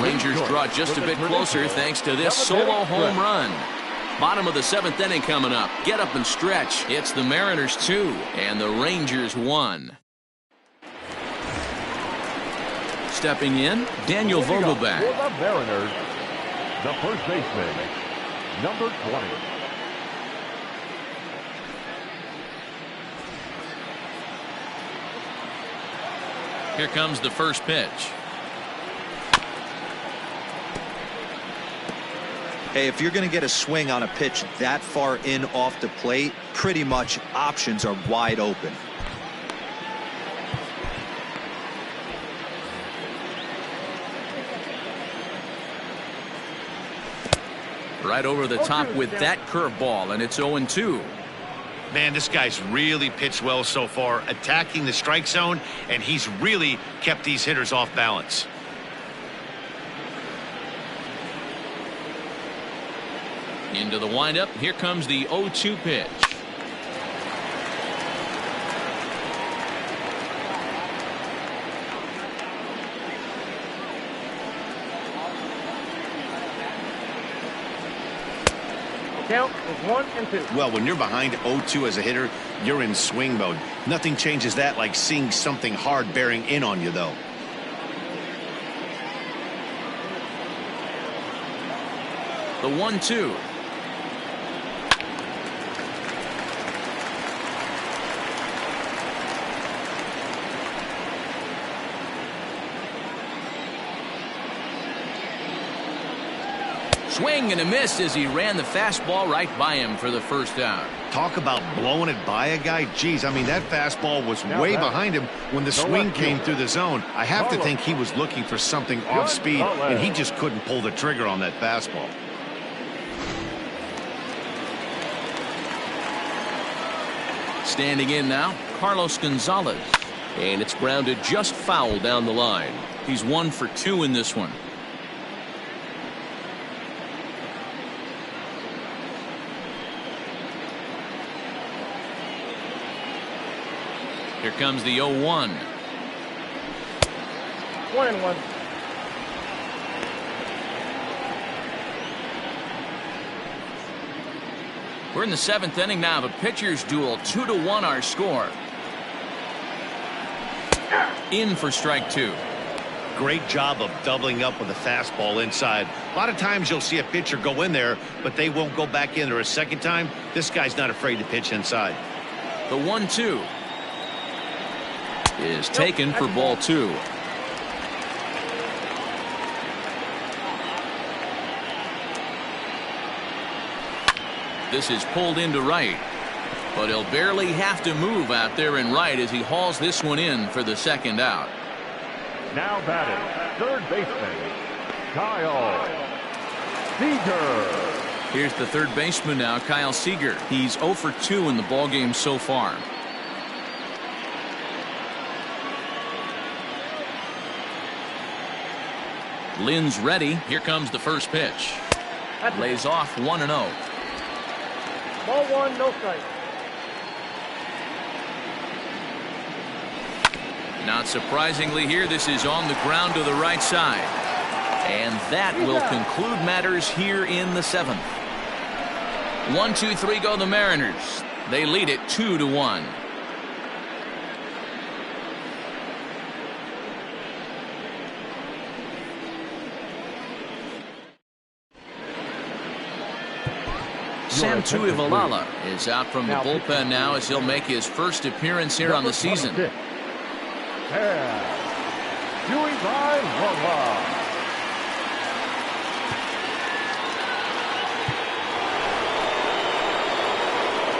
Rangers draw just a bit closer thanks to this solo home run. Bottom of the 7th inning coming up. Get up and stretch. It's the Mariners 2 and the Rangers 1. Stepping in, Daniel Vogelbach. For the Mariners, the first baseman, number 20. Here comes the first pitch. Hey, if you're going to get a swing on a pitch that far in off the plate, pretty much options are wide open. Right over the top with that curveball, and it's 0-2. Man, this guy's really pitched well so far, attacking the strike zone, and he's really kept these hitters off balance. Into the windup. Here comes the 0-2 pitch. Count is 1-2. Well, when you're behind 0-2 as a hitter, you're in swing mode. Nothing changes that like seeing something hard bearing in on you, though. The 1-2. Swing and a miss as he ran the fastball right by him for the first out. Talk about blowing it by a guy. Geez, I mean, that fastball was way behind him when the swing came through the zone. I have to think he was looking for something off speed, and he just couldn't pull the trigger on that fastball. Standing in now, Carlos Gonzalez. And it's grounded just foul down the line. He's 1 for 2 in this one. Here comes the 0-1. 1-1. We're in the 7th inning now of a pitcher's duel. 2-1 our score. In for strike 2. Great job of doubling up with a fastball inside. A lot of times you'll see a pitcher go in there, but they won't go back in there a second time. This guy's not afraid to pitch inside. The 1-2 is taken for ball 2. This is pulled into right, but he'll barely have to move out there in right as he hauls this one in for the second out. Now batting, third baseman, Kyle Seager. Here's the third baseman now, Kyle Seager. He's 0 for 2 in the ballgame so far. Lynn's ready. Here comes the first pitch. Lays off 1-0. Ball 1, no strike. Not surprisingly here, this is on the ground to the right side. And that will conclude matters here in the 7th. 1-2-3 go the Mariners. They lead it 2-1. Santu Ivalala is out from the bullpen now as he'll make his first appearance here on the season.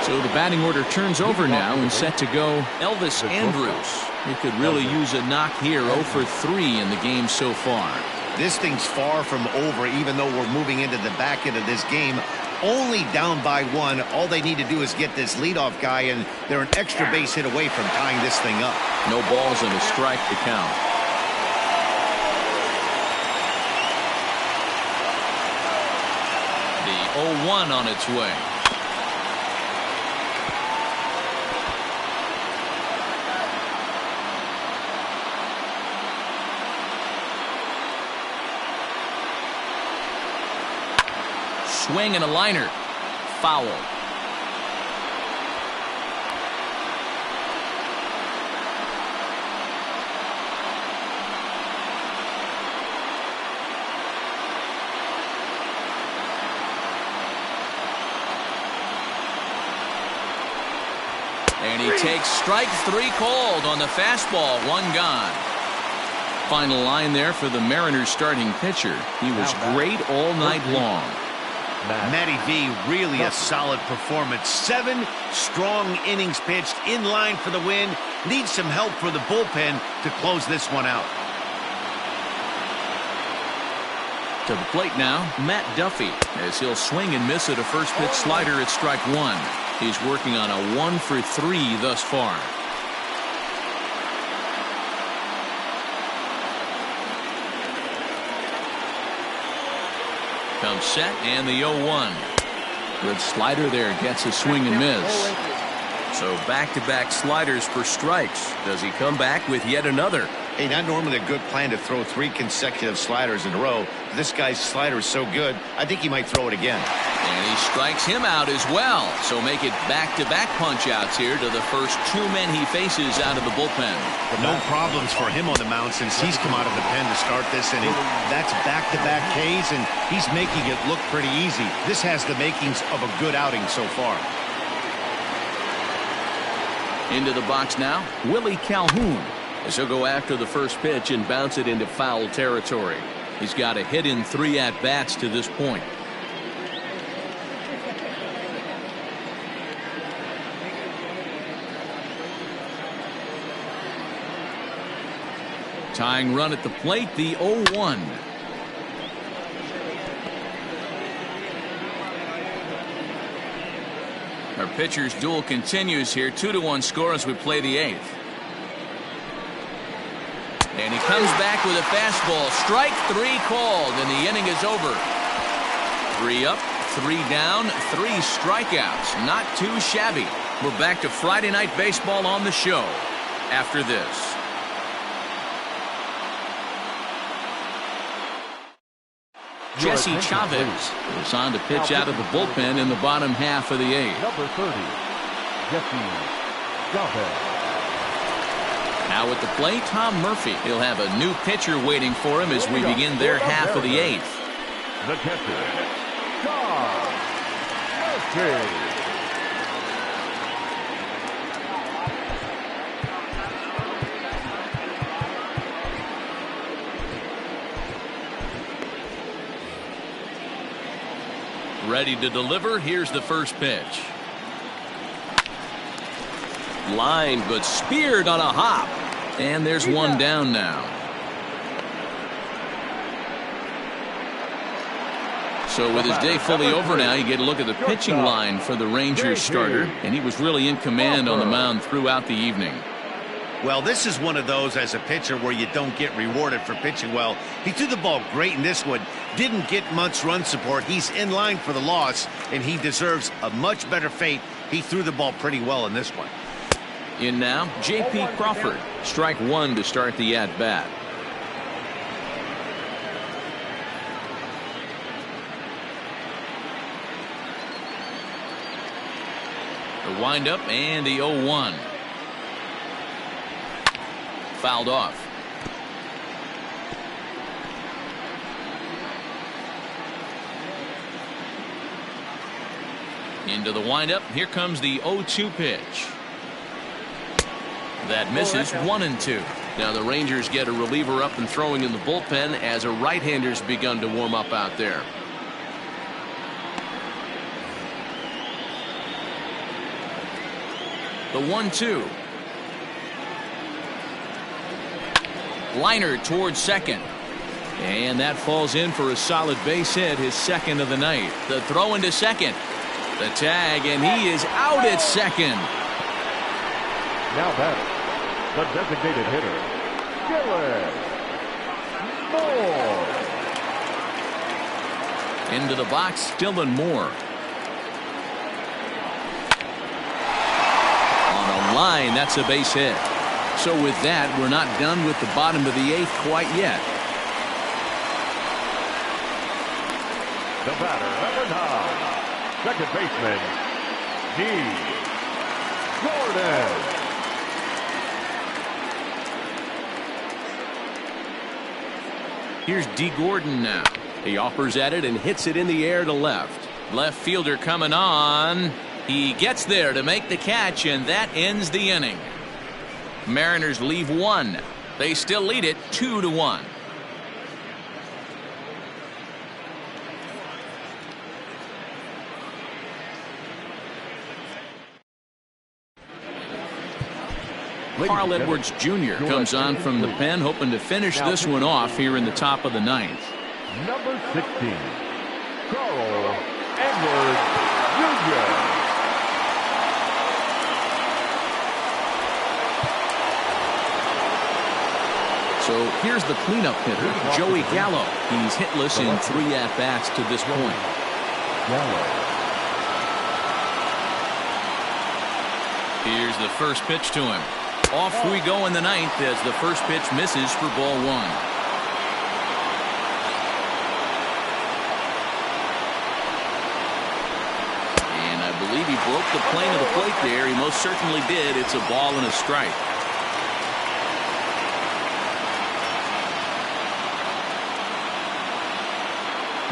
So the batting order turns over now and set to go Elvis Andrus. He could really use a knock here. 0 for 3 in the game so far. This thing's far from over, even though we're moving into the back end of this game. Only down by 1. All they need to do is get this leadoff guy, and they're an extra base hit away from tying this thing up. No balls and a strike to count. The 0-1 on its way. Swing and a liner. Foul. And he takes strike 3 called on the fastball. 1 gone. Final line there for the Mariners starting pitcher. He was great all night long. Matty V, really a solid performance. 7 strong innings pitched, in line for the win. Needs some help for the bullpen to close this one out. To the plate now, Matt Duffy, as he'll swing and miss at a first pitch slider at strike 1. He's working on a 1 for 3 thus far. Comes set and the 0-1. Good slider there, gets a swing and miss. So back-to-back sliders for strikes. Does he come back with yet another? Hey, not normally a good plan to throw 3 consecutive sliders in a row. This guy's slider is so good, I think he might throw it again. And he strikes him out as well. So make it back-to-back punch-outs here to the first 2 men he faces out of the bullpen. No problems for him on the mound since he's come out of the pen to start this inning. That's back-to-back Ks, and he's making it look pretty easy. This has the makings of a good outing so far. Into the box now, Willie Calhoun, as he'll go after the first pitch and bounce it into foul territory. He's got a hit in 3 at-bats to this point. Tying run at the plate, the 0-1. Our pitcher's duel continues here. 2-1 score as we play the 8th. And he comes back with a fastball. Strike 3 called, and the inning is over. 3 up, 3 down, 3 strikeouts. Not too shabby. We're back to Friday Night Baseball on the show after this. Jesse Chavez is on to pitch out of the bullpen in the bottom half of the 8th. Number 30, Jesse Chavez. Now at the plate, Tom Murphy. He'll have a new pitcher waiting for him as we begin their half of the 8th. The catcher, Tom Murphy. Ready to deliver. Here's the first pitch. Line, but speared on a hop. And there's one down now. So with his day fully over now, you get a look at the pitching line for the Rangers starter, and he was really in command on the mound throughout the evening. Well, this is one of those as a pitcher where you don't get rewarded for pitching well. He threw the ball great in this one. Didn't get much run support. He's in line for the loss, and he deserves a much better fate. He threw the ball pretty well in this one. In now, J.P. Crawford. Strike one to start the at-bat. The windup and the 0-1. Fouled off. Into the windup. Here comes the 0-2 pitch. That misses. 1-2. Now the Rangers get a reliever up and throwing in the bullpen as a right-hander's begun to warm up out there. The 1-2. Liner towards second. And that falls in for a solid base hit, his second of the night. The throw into second. The tag, and he is out at second. Now batting, the designated hitter, Dylan Moore. Into the box, Dylan Moore. On a line, that's a base hit. So with that, we're not done with the bottom of the 8th quite yet. The batter, number 9, second baseman, D. Gordon. Here's D. Gordon now. He offers at it and hits it in the air to left. Left fielder coming on. He gets there to make the catch, and that ends the inning. Mariners leave one. They still lead it 2-1. Carl Edwards Jr. comes on from the pen, hoping to finish this one off here in the top of the 9th. Number 16, Carl Edwards Jr. So here's the cleanup hitter, Joey Gallo. He's hitless in 3 at-bats to this point. Here's the first pitch to him. Off we go in the 9th as the first pitch misses for ball 1. And I believe he broke the plane of the plate there. He most certainly did. It's a ball and a strike.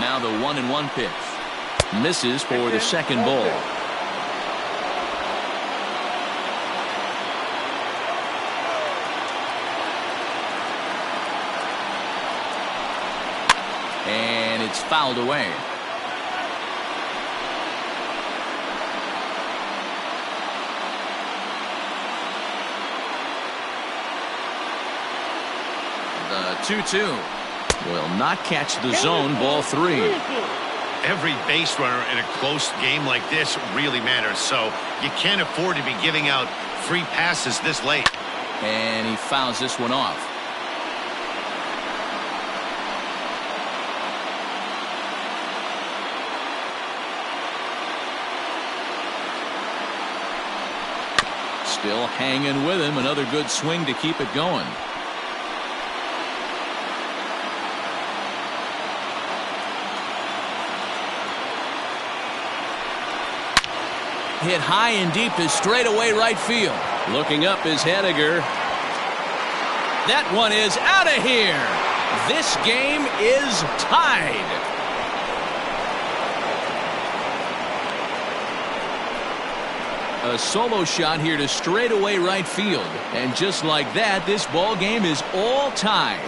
Now the 1-1 pitch. Misses for the second ball. And it's fouled away. The 2-2 will not catch the zone. Ball 3. Every base runner in a close game like this really matters, so you can't afford to be giving out free passes this late. And he fouls this one off. Still hanging with him. Another good swing to keep it going. Hit high and deep to straightaway right field. Looking up is Henniger. That one is out of here. This game is tied. A solo shot here to straightaway right field. And just like that, this ball game is all tied.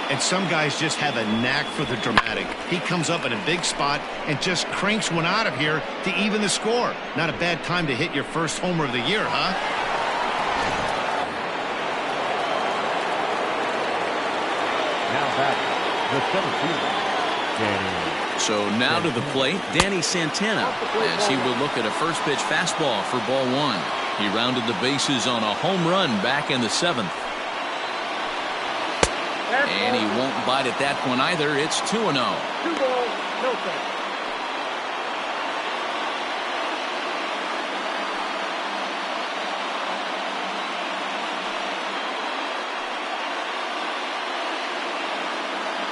And some guys just have a knack for the dramatic. He comes up in a big spot and just cranks one out of here to even the score. Not a bad time to hit your first homer of the year, huh? Now back, the center fielder, Danny. So now to the plate, Danny Santana, as he will look at a first pitch fastball for ball one. He rounded the bases on a home run back in the 7th. And he won't bite at that one either. It's 2-0. 2 balls, no strikes.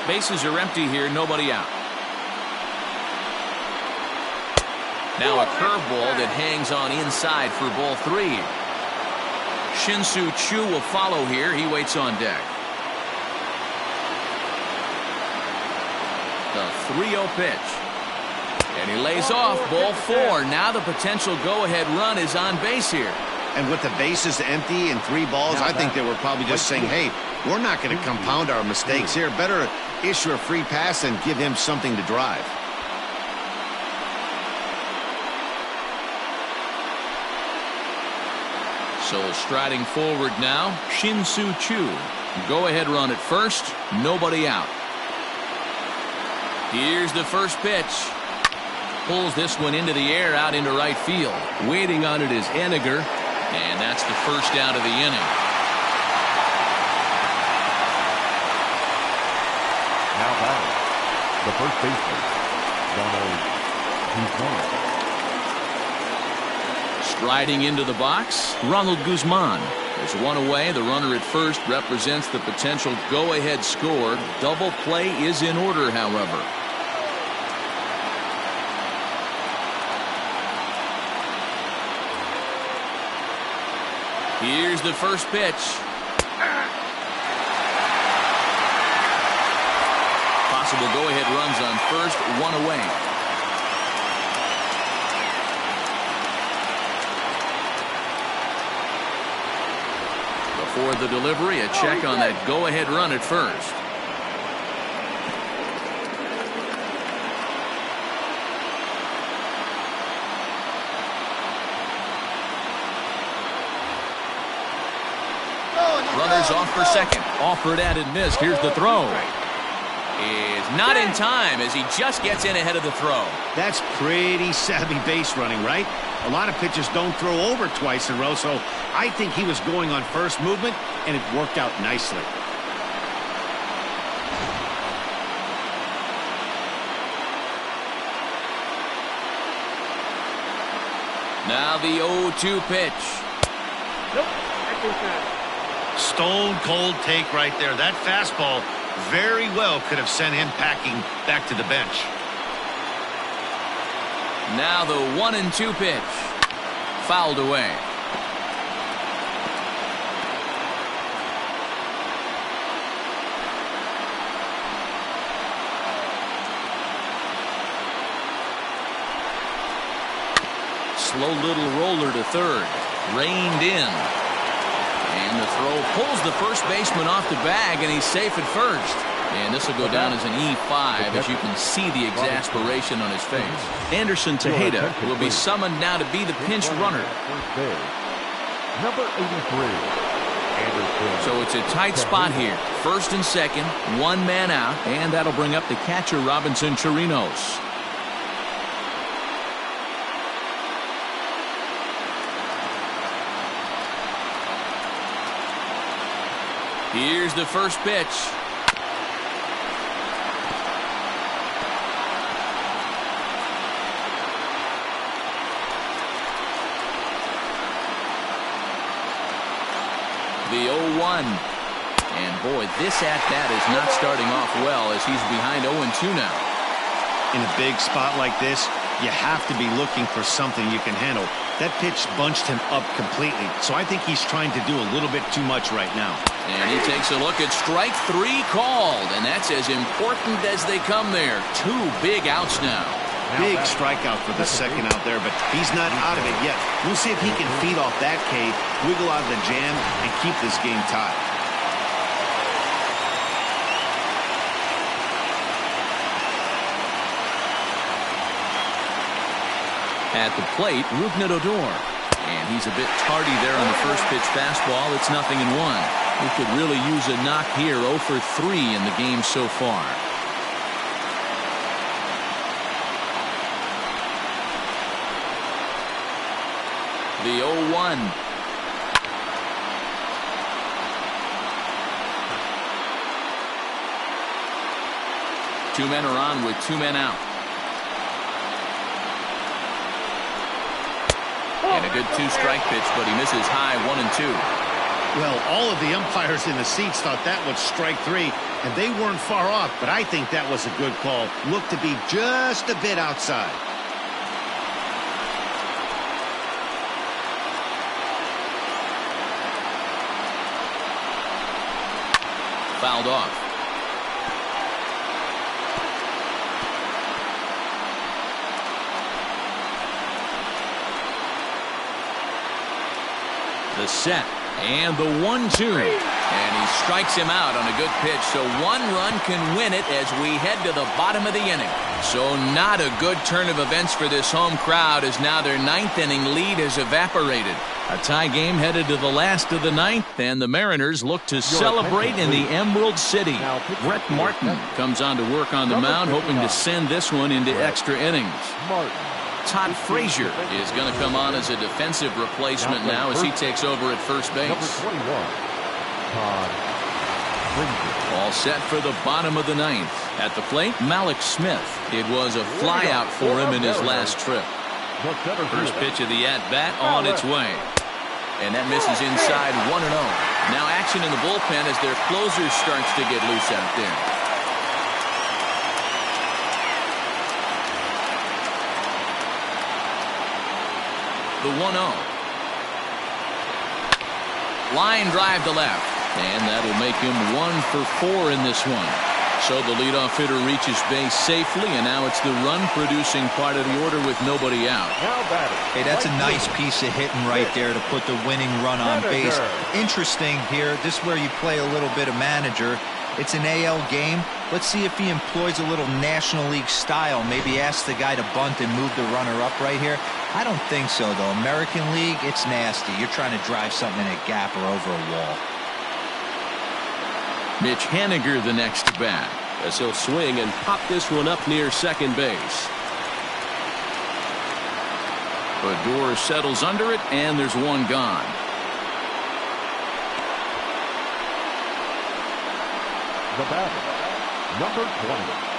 Bases are empty here, nobody out. Now a curveball that hangs on inside for ball 3. Shin-Soo Choo will follow here. He waits on deck. The 3-0 pitch. And he lays off ball 4. Now the potential go-ahead run is on base here. And with the bases empty and 3 balls, I think they were probably just saying, hey, we're not going to compound our mistakes here. Better issue a free pass and give him something to drive. So striding forward now, Shin-Soo Choo. Go-ahead run at first, nobody out. Here's the first pitch. Pulls this one into the air out into right field. Waiting on it is Henniger. And that's the first out of the inning. Now batting, the first baseman, Ronald Guzman. Striding into the box, Ronald Guzman. There's one away. The runner at first represents the potential go-ahead score. Double play is in order, however. Here's the first pitch. Possible go-ahead runs on first, one away. Before the delivery, a check on that go-ahead run at first. Runners off for second. Offered and missed. Here's the throw. Is not in time as he just gets in ahead of the throw. That's pretty savvy base running, right? A lot of pitchers don't throw over twice in a row, so I think he was going on first movement, and it worked out nicely. Now the 0-2 pitch. Nope, that's inside. Stone cold take right there. That fastball very well could have sent him packing back to the bench. Now the 1-2 pitch. Fouled away. Slow little roller to third. Reined in. And the throw pulls the first baseman off the bag, and he's safe at first. And this will go down as an E5, as you can see the exasperation on his face. Anderson Tejeda will be summoned now to be the pinch runner. Number 83, Anderson. So it's a tight spot here. First and second, one man out, and that'll bring up the catcher, Robinson Chirinos. Here's the first pitch. The 0-1. And boy, this at-bat is not starting off well as he's behind 0-2 now. In a big spot like this, you have to be looking for something you can handle. That pitch bunched him up completely, so I think he's trying to do a little bit too much right now. And he takes a look at strike 3 called, and that's as important as they come there. 2 big outs now. Big strikeout for the second out there, but he's not out of it yet. We'll see if he can feed off that K, wiggle out of the jam, and keep this game tied. At the plate, Rougned Odor. And he's a bit tardy there on the first pitch fastball. It's 0-1. He could really use a knock here. 0 for 3 in the game so far. The 0-1. Two men are on with 2 men out. And a good 2-strike pitch, but he misses high 1 and 2. Well, all of the umpires in the seats thought that was strike 3, and they weren't far off, but I think that was a good call. Looked to be just a bit outside. Fouled off. The set and the 1-2, and he strikes him out on a good pitch, so 1 run can win it as we head to the bottom of the inning. So not a good turn of events for this home crowd as now their 9th inning lead has evaporated. A tie game headed to the last of the 9th, and the Mariners look to celebrate in the Emerald City. Brett Martin comes on to work on the mound, hoping to send this one into extra innings. Todd Frazier is going to come on as a defensive replacement now as he takes over at first base. All set for the bottom of the 9th. At the plate, Malik Smith. It was a flyout for him in his last trip. First pitch of the at-bat on its way. And that misses inside 1-0. Now action in the bullpen as their closer starts to get loose out there. The 1-0. Line drive to left. And that'll make him 1 for 4 in this one. So the leadoff hitter reaches base safely, and now it's the run-producing part of the order with nobody out. Hey, that's a nice piece of hitting right there to put the winning run on base. Interesting here, this is where you play a little bit of manager. It's an AL game. Let's see if he employs a little National League style. Maybe ask the guy to bunt and move the runner up right here. I don't think so, though. American League, it's nasty. You're trying to drive something in a gap or over a wall. Mitch Haniger the next to bat as he'll swing and pop this one up near second base. Odor settles under it, and there's 1 gone. The batter, number 20.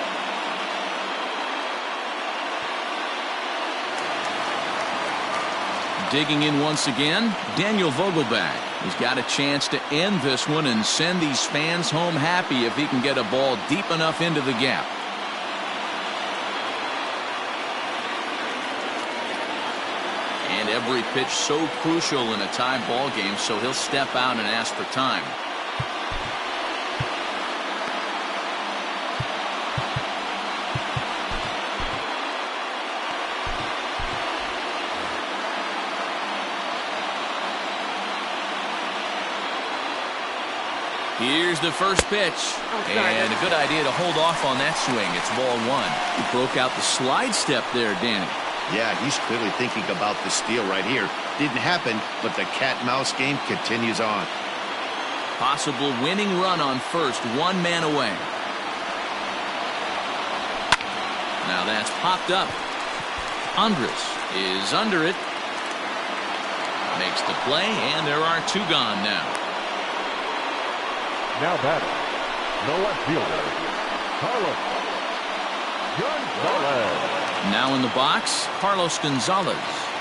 Digging in once again, Daniel Vogelbach. He's got a chance to end this one and send these fans home happy if he can get a ball deep enough into the gap. And every pitch so crucial in a tie ball game, so he'll step out and ask for time. Here's the first pitch, and a good idea to hold off on that swing. It's ball 1. He broke out the slide step there, Danny. Yeah, he's clearly thinking about the steal right here. Didn't happen, but the cat-mouse game continues on. Possible winning run on first, 1 man away. Now that's popped up. Andrus is under it. Makes the play, and there are 2 gone now. Now batting, the left fielder, Carlos Gonzalez. Now in the box, Carlos Gonzalez.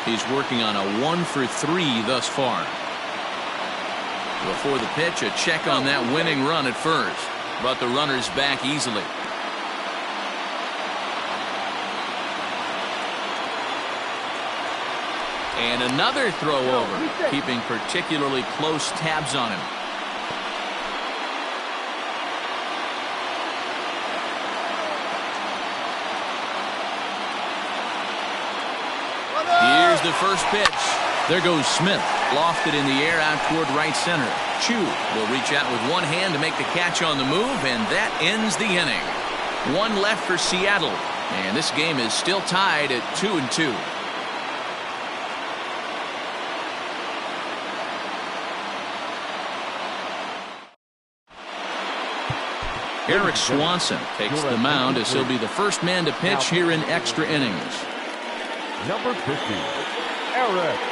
He's working on a 1 for 3 thus far. Before the pitch, a check on that winning run at first. Brought the runners back easily. And another throw over, keeping particularly close tabs on him. Here's the first pitch. There goes Smith. Lofted in the air out toward right center. Chu will reach out with one hand to make the catch on the move, and that ends the inning. One left for Seattle, and this game is still tied at 2-2. Eric Swanson takes the mound as he'll be the first man to pitch here in extra innings. Number 50, Eric Swanson.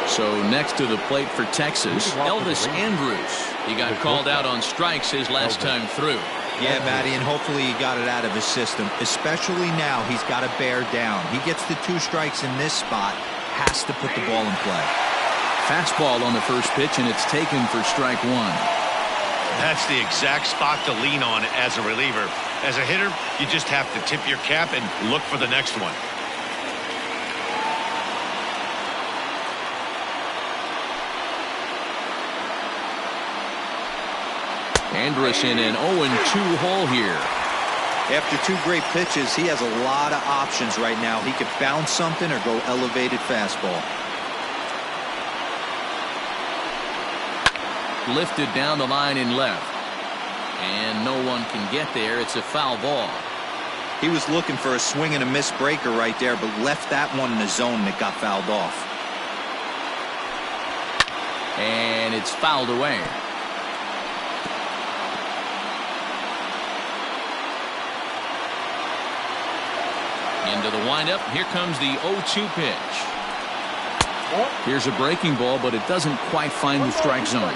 So next to the plate for Texas, Elvis Andrus. He got called out on strikes his last time through. Yeah, Matty, and hopefully he got it out of his system. Especially now, he's got to bear down. He gets the 2 strikes in this spot, has to put the ball in play. Fastball on the first pitch, and it's taken for strike 1. That's the exact spot to lean on as a reliever. As a hitter, you just have to tip your cap and look for the next one. Andrus in an 0-2 hole here. After 2 great pitches, he has a lot of options right now. He could bounce something or go elevated fastball. Lifted down the line in left. And no one can get there. It's a foul ball. He was looking for a swing and a miss breaker right there, but left that one in the zone that got fouled off. And it's fouled away. Into the windup. Here comes the 0-2 pitch. Here's a breaking ball, but it doesn't quite find the strike zone.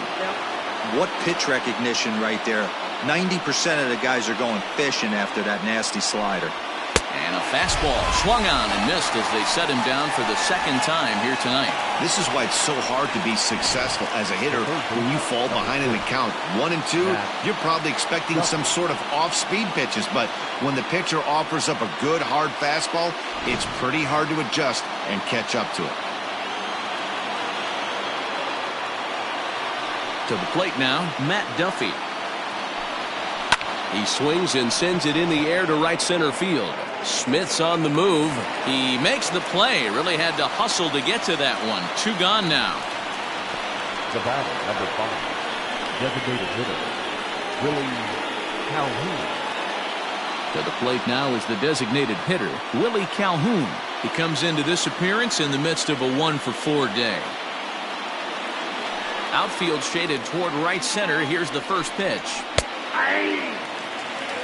What pitch recognition right there. 90% of the guys are going fishing after that nasty slider. And a fastball swung on and missed as they set him down for the second time here tonight. This is why it's so hard to be successful as a hitter when you fall behind in the count. 1-2, you're probably expecting some sort of off-speed pitches, but when the pitcher offers up a good hard fastball, it's pretty hard to adjust and catch up to it. To the plate now, Matt Duffy. He swings and sends it in the air to right center field. Smith's on the move. He makes the play. Really had to hustle to get to that one. 2 gone now. The batter, number 5, designated hitter, Willie Calhoun. To the plate now is the designated hitter, Willie Calhoun. He comes into this appearance in the midst of a 1-for-4 day. Outfield shaded toward right center. Here's the first pitch.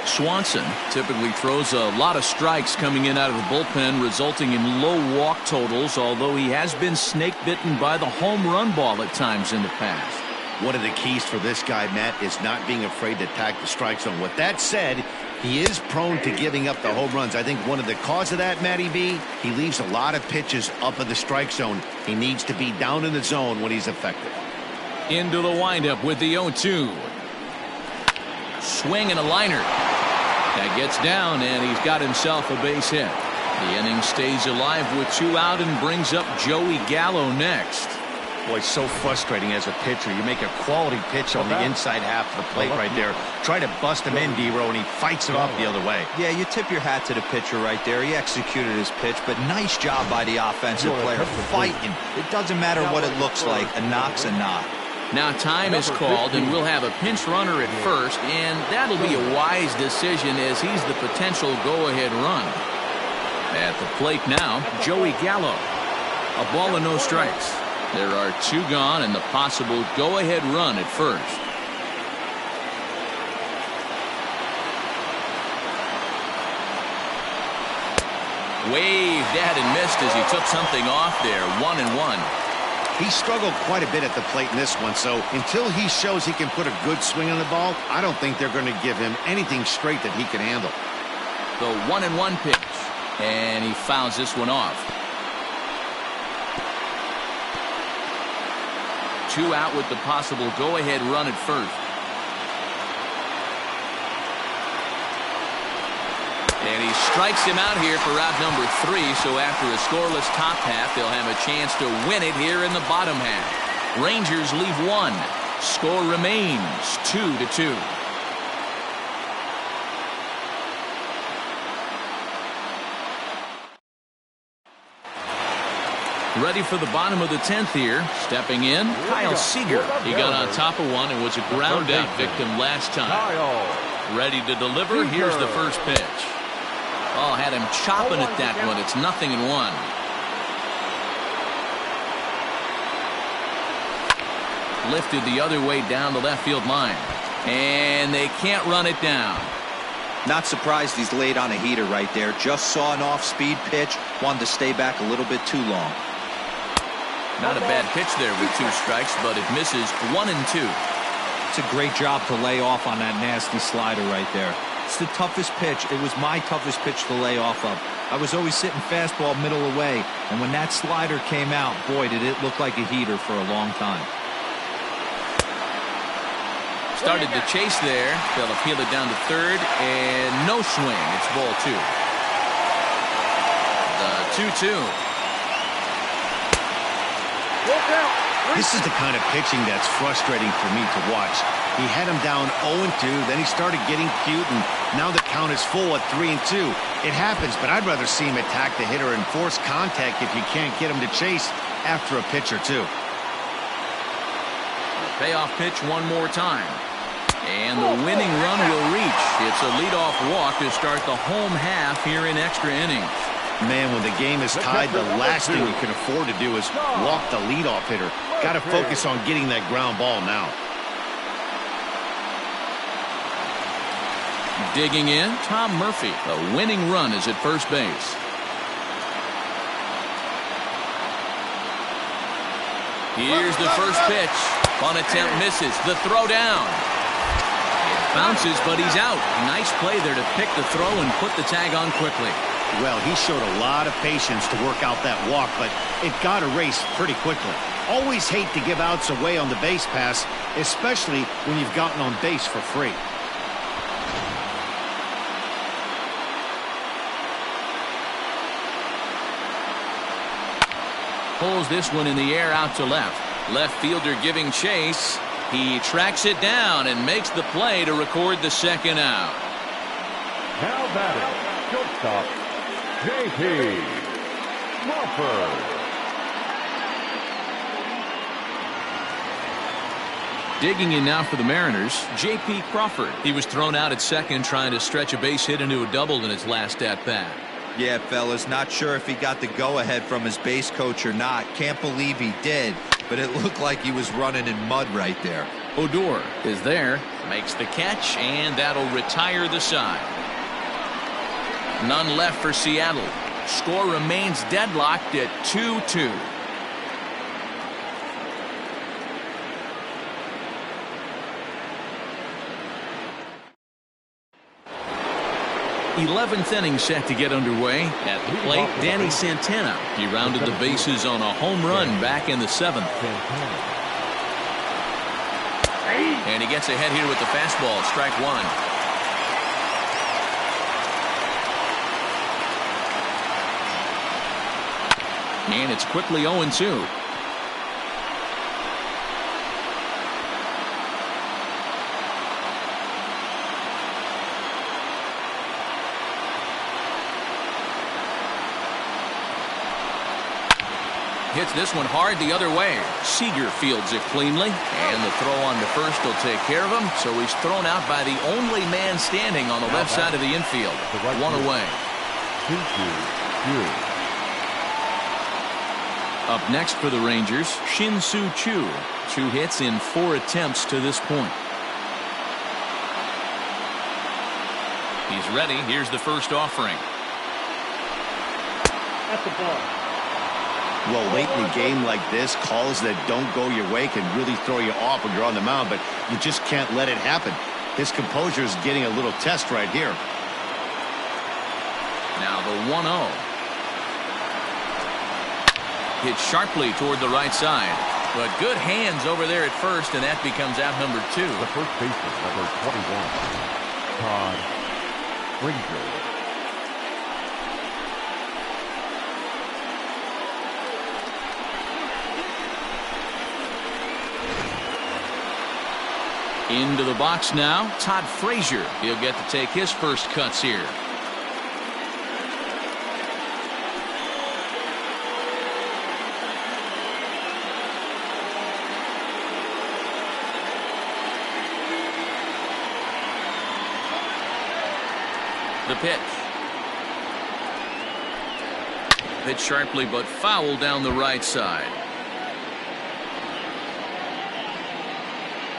Swanson typically throws a lot of strikes coming in out of the bullpen, resulting in low walk totals, although he has been snake bitten by the home run ball at times in the past. One of the keys for this guy, Matt, is not being afraid to attack the strike zone. With that said, he is prone to giving up the home runs. I think one of the cause of that, Matty B, he leaves a lot of pitches up in the strike zone. He needs to be down in the zone when he's effective. Into the windup with the 0-2. Swing and a liner. That gets down, and he's got himself a base hit. The inning stays alive with 2 out and brings up Joey Gallo next. Boy, it's so frustrating as a pitcher. You make a quality pitch on the inside half of the plate right there. Try to bust him in, D-Row, and he fights it off the other way. Yeah, you tip your hat to the pitcher right there. He executed his pitch, but nice job by the offensive player fighting. It doesn't matter what it looks like. A knock's a knock. Now time is called, and we'll have a pinch runner at first, and that'll be a wise decision as he's the potential go-ahead run. At the plate now, Joey Gallo. A ball and no strikes. There are 2 gone and the possible go-ahead run at first. Waved at and missed as he took something off there. 1-1. He struggled quite a bit at the plate in this one, so until he shows he can put a good swing on the ball, I don't think they're going to give him anything straight that he can handle. The 1-1 pitch. And he fouls this one off. 2 out with the possible go-ahead run at first. And he strikes him out here for out number 3. So after a scoreless top half, they'll have a chance to win it here in the bottom half. Rangers leave 1. Score remains 2-2. Ready for the bottom of the 10th here. Stepping in, Kyle Seager. He got on top of one and was a ground out victim last time. Ready to deliver. Here's the first pitch. Oh, had him chopping at that one. It's 0-1. Lifted the other way down the left field line. And they can't run it down. Not surprised he's laid on a heater right there. Just saw an off-speed pitch. Wanted to stay back a little bit too long. Not a bad pitch there with 2 strikes, but it misses 1-2. It's a great job to lay off on that nasty slider right there. It's the toughest pitch. It was my toughest pitch to lay off of. I was always sitting fastball middle away, and when that slider came out, boy, did it look like a heater for a long time. Started to chase there. They'll appeal it down to third, and no swing. It's ball 2. The 2-2. This is the kind of pitching that's frustrating for me to watch. He had him down 0-2, then he started getting cute, and now the count is full at 3-2. It happens, but I'd rather see him attack the hitter and force contact if you can't get him to chase after a pitch or 2. Payoff pitch one more time. And the winning run will reach. It's a leadoff walk to start the home half here in extra innings. Man, when the game is tied, the last thing you can afford to do is walk the leadoff hitter. Got to focus on getting that ground ball now. Digging in, Tom Murphy. The winning run is at first base. Here's the first pitch. Bunt attempt misses. The throw down. It bounces, but he's out. Nice play there to pick the throw and put the tag on quickly. Well, he showed a lot of patience to work out that walk, but it got erased pretty quickly. Always hate to give outs away on the base pass, especially when you've gotten on base for free. Pulls this one in the air out to left. Left fielder giving chase. He tracks it down and makes the play to record the second out. Now batting, shortstop, J.P. Crawford. Digging in now for the Mariners, J.P. Crawford. He was thrown out at second trying to stretch a base hit into a double in his last at-bat. Yeah, fellas, not sure if he got the go-ahead from his base coach or not. Can't believe he did, but it looked like he was running in mud right there. Odor is there, makes the catch, and that'll retire the side. None left for Seattle. Score remains deadlocked at 2-2. Eleventh inning set to get underway. At the plate, Danny Santana. He rounded the bases on a home run back in the 7th. And he gets ahead here with the fastball. Strike 1. And it's quickly 0-2. Hits this one hard the other way. Seager fields it cleanly, and the throw on to first will take care of him. So he's thrown out by the only man standing on the left side of the infield. One away. 2-2. Up next for the Rangers, Shin-Soo Choo. 2 hits in 4 attempts to this point. He's ready. Here's the first offering. That's the ball. Well, late in a game like this, calls that don't go your way can really throw you off when you're on the mound, but you just can't let it happen. His composure is getting a little test right here. Now the 1-0. Hit sharply toward the right side. But good hands over there at first, and that becomes out number 2. The first baseman, number 21, Todd Frazier. Into the box now, Todd Frazier. He'll get to take his first cuts here. The pitch. Hit sharply but foul down the right side.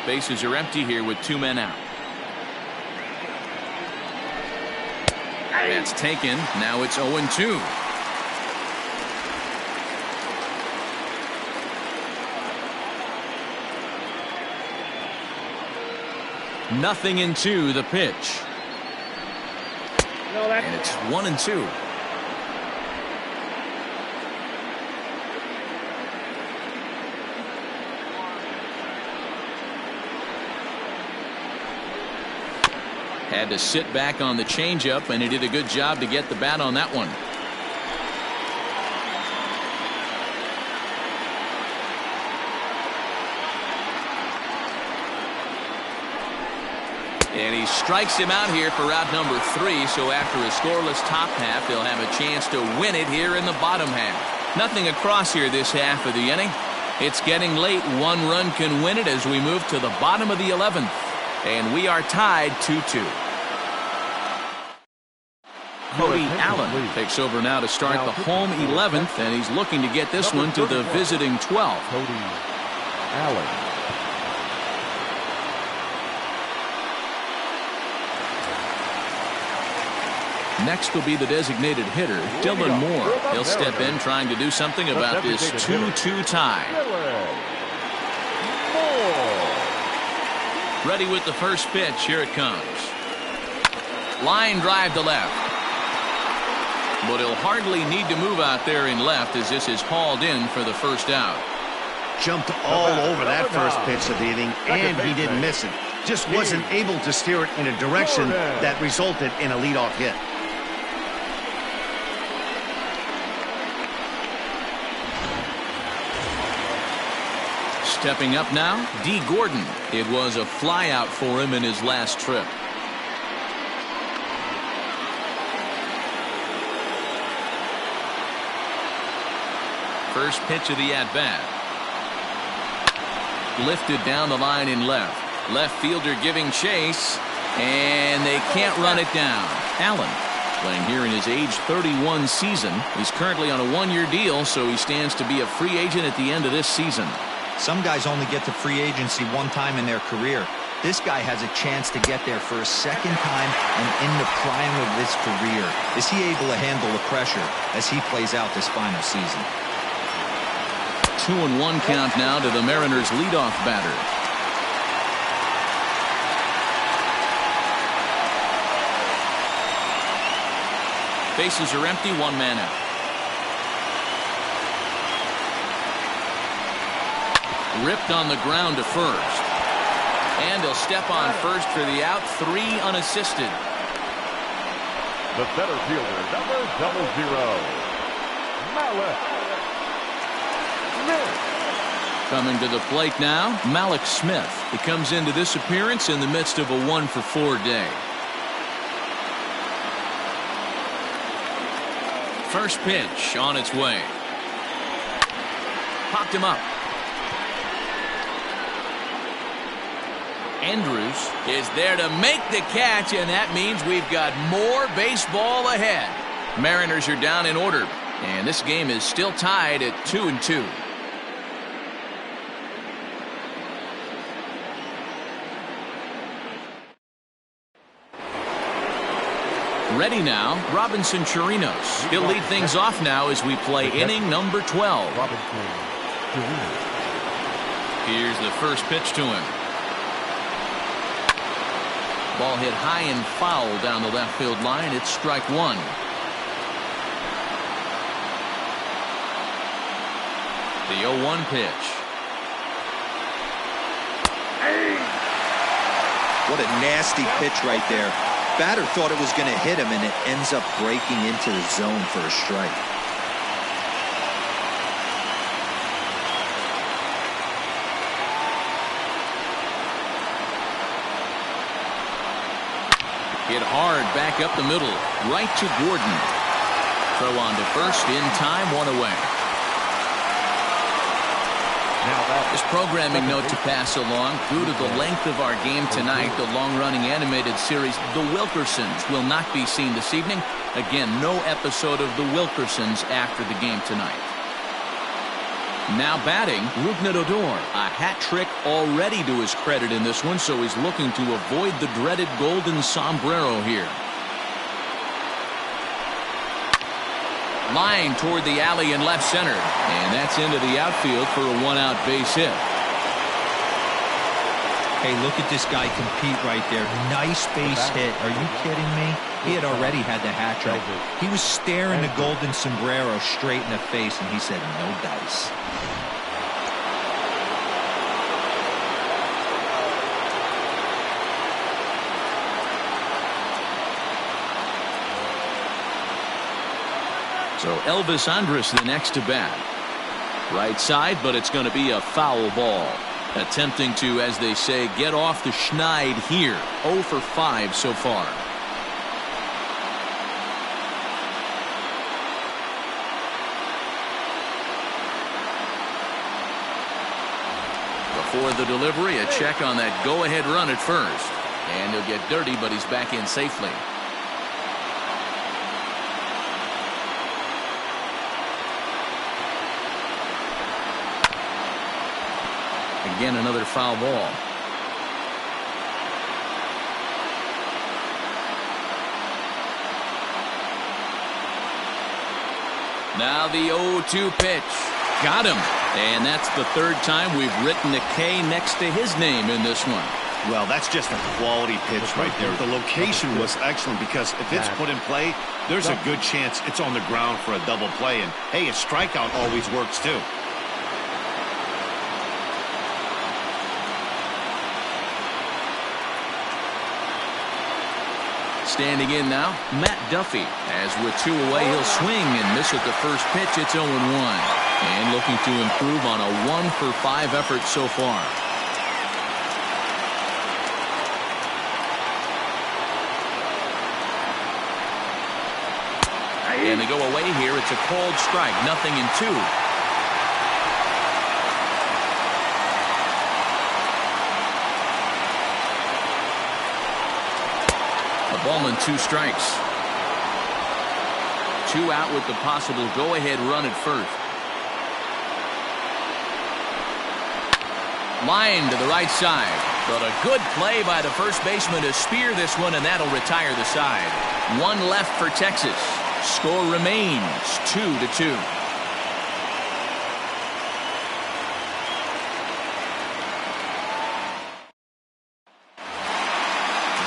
Bases are empty here with 2 men out. That's taken. Now it's 0-2. Nothing in 2. The pitch. And it's 1-2. Had to sit back on the changeup, and he did a good job to get the bat on that one. And he strikes him out here for out number 3. So after a scoreless top half, they'll have a chance to win it here in the bottom half. Nothing across here this half of the inning. It's getting late. 1 run can win it as we move to the bottom of the 11th. And we are tied 2-2. Cody Allen takes over now to start the home 11th, and he's looking to get this one to the visiting 12th. Cody Allen. Next will be the designated hitter, Dylan Moore. He'll step in trying to do something about this 2-2 tie. Ready with the first pitch. Here it comes. Line drive to left. But he'll hardly need to move out there in left as this is hauled in for the first out. Jumped all over that first pitch of the inning, and he didn't miss it. Just wasn't able to steer it in a direction that resulted in a leadoff hit. Stepping up now, D. Gordon. It was a flyout for him in his last trip. First pitch of the at-bat. Lifted down the line in left. Left fielder giving chase, and they can't run it down. Allen, playing here in his age 31 season. He's currently on a 1-year deal, so he stands to be a free agent at the end of this season. Some guys only get to free agency 1 time in their career. This guy has a chance to get there for a second time and in the prime of his career. Is he able to handle the pressure as he plays out this final season? 2-1 count now to the Mariners' leadoff batter. Bases are empty, 1 man out. Ripped on the ground to first. And he'll step on first for the out. 3 unassisted. The center fielder, number 00, Malik Smith. Coming to the plate now, Malik Smith. He comes into this appearance in the midst of a 1-for-4 day. First pitch on its way. Popped him up. Andrews is there to make the catch, and that means we've got more baseball ahead. Mariners are down in order, and this game is still tied at 2-2. Ready now, Robinson Chirinos. He'll lead things off now as we play inning number 12. Here's the first pitch to him. Ball hit high and foul down the left field line. It's strike 1. The 0-1 pitch. What a nasty pitch right there. Batter thought it was going to hit him, and it ends up breaking into the zone for a strike. Hit hard back up the middle. Right to Gordon. Throw on to first in time, 1 away. This programming note to pass along. Due to the length of our game tonight, the long-running animated series The Wilkersons will not be seen this evening. Again, no episode of The Wilkersons after the game tonight. Now batting, Rougned Odor. A hat trick already to his credit in this one, so he's looking to avoid the dreaded golden sombrero here. Line toward the alley in left center, and that's into the outfield for a 1-out base hit. Hey, look at this guy compete right there. Nice base hit. Are you kidding me? He had already had the hat trick. He was staring the golden sombrero straight in the face, and he said, no dice. So Elvis Andrus the next to bat. Right side, but it's going to be a foul ball. Attempting to, as they say, get off the schneid here. 0 for 5 so far. Before the delivery, a check on that go-ahead run at first. And he'll get dirty, but he's back in safely. Again, another foul ball. Now the 0-2 pitch. Got him. And that's the third time we've written a K next to his name in this one. Well, that's just a quality pitch right there. The location was excellent because if it's put in play, there's a good chance it's on the ground for a double play. And, hey, a strikeout always works, too. Standing in now, Matt Duffy. As with 2 away, he'll swing and miss at the first pitch. It's 0-1. And looking to improve on a 1 for 5 effort so far. And they go away here. It's a called strike. 0-2. Ball and 2 strikes. 2 out with the possible go-ahead run at first. Line to the right side. But a good play by the first baseman to spear this one, and that'll retire the side. 1 left for Texas. Score remains 2-2.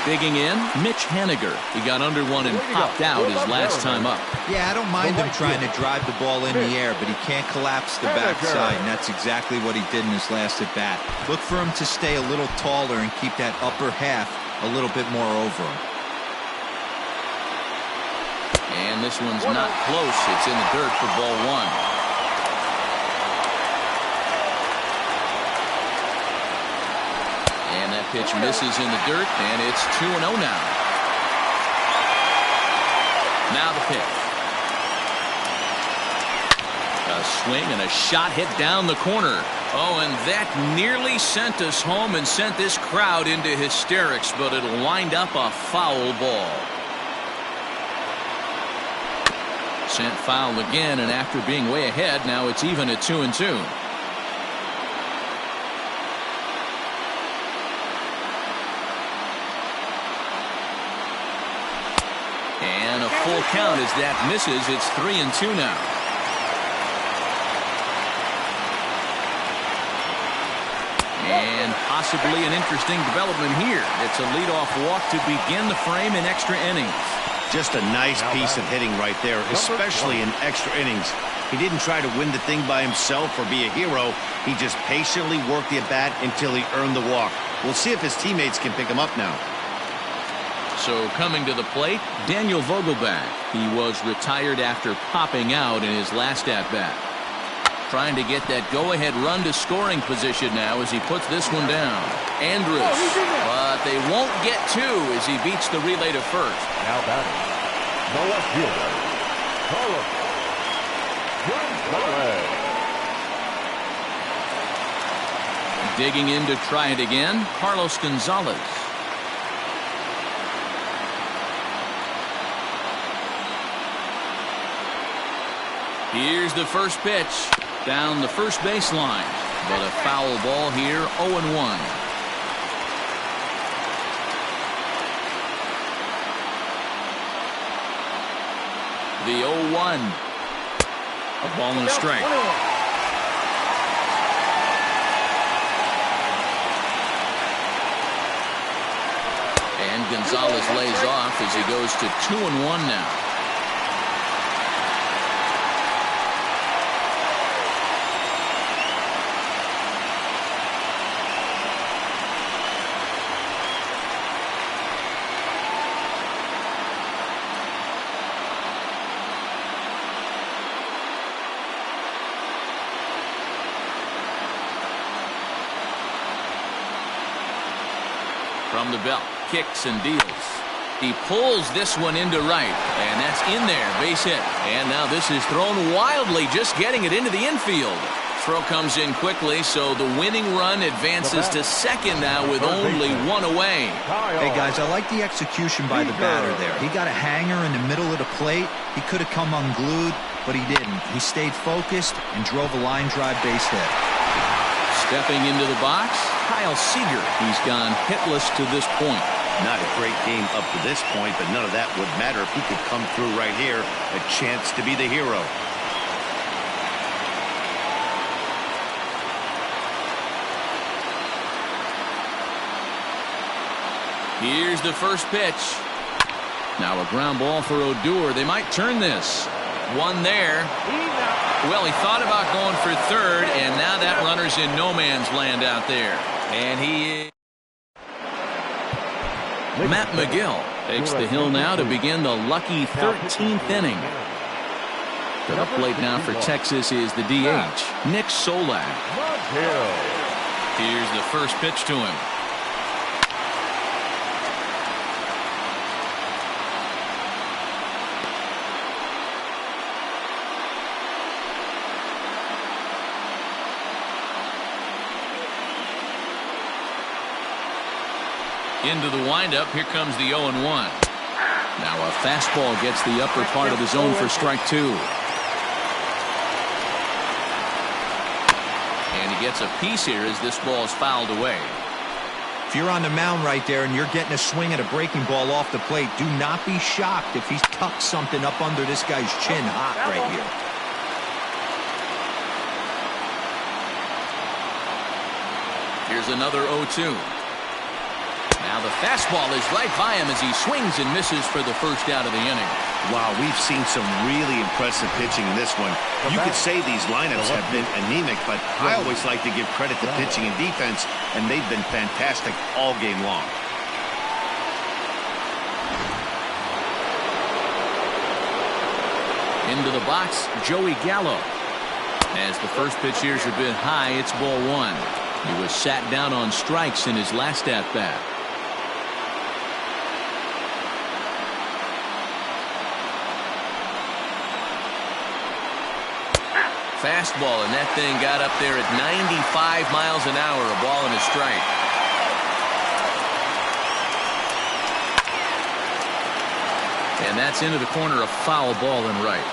Digging in, Mitch Haniger. He got under one and popped out his last time up. Yeah, I don't mind him trying to drive the ball in the air, but he can't collapse the backside, and that's exactly what he did in his last at bat. Look for him to stay a little taller and keep that upper half a little bit more over him. And this one's not close. It's in the dirt for ball 1. And that pitch misses in the dirt, and it's 2-0 now. Now the pitch. A swing and a shot hit down the corner. Oh, and that nearly sent us home and sent this crowd into hysterics, but it'll wind up a foul ball. Sent foul again, and after being way ahead, now it's even at 2-2. And a full count as that misses. It's 3-2 now. And possibly an interesting development here. It's a leadoff walk to begin the frame in extra innings. Just a nice piece of hitting right there, especially in extra innings. He didn't try to win the thing by himself or be a hero. He just patiently worked the at-bat until he earned the walk. We'll see if his teammates can pick him up now. So coming to the plate, Daniel Vogelback. He was retired after popping out in his last at-bat. Trying to get that go-ahead run to scoring position now as he puts this one down. Andrus, but they won't get two as he beats the relay to first. Now batting, the left fielder, Carlos Gonzalez. Digging in to try it again, Carlos Gonzalez. Here's the first pitch. Down the first baseline, but a foul ball here, 0-1. The 0-1. A ball and a strike. And Gonzalez lays off as he goes to 2-1 now. From the belt, kicks and deals. He pulls this one into right, and that's in there, base hit. And now this is thrown wildly, just getting it into the infield. Throw comes in quickly, so the winning run advances to second now with only one away. Hey guys, I like the execution by the batter there. He got a hanger in the middle of the plate. He could have come unglued, but he didn't. He stayed focused and drove a line drive base hit. Stepping into the box, Kyle Seager. He's gone hitless to this point. Not a great game up to this point, but none of that would matter if he could come through right here. A chance to be the hero. Here's the first pitch. Now a ground ball for Odor. They might turn this. One there. Well, he thought about going for third, and now that runner's in no man's land out there. And he is... Matt McGill takes the hill now to begin the lucky 13th inning. To the plate now for Texas is the DH, Nick Solak. Here's the first pitch to him. Into the windup, here comes the 0-1. Now a fastball gets the upper part of the zone for strike two. And he gets a piece here as this ball is fouled away. If you're on the mound right there and you're getting a swing at a breaking ball off the plate, do not be shocked if he's tucked something up under this guy's chin hot right here. Here's another 0-2. Now the fastball is right by him as he swings and misses for the first out of the inning. Wow, we've seen some really impressive pitching in this one. You could say these lineups have been anemic, but I always like to give credit to pitching and defense, and they've been fantastic all game long. Into the box, Joey Gallo. As the first pitch here is a bit high, it's ball one. He was sat down on strikes in his last at-bat. Fastball, and that thing got up there at 95 miles an hour, a ball and a strike. And that's into the corner, a foul ball and right.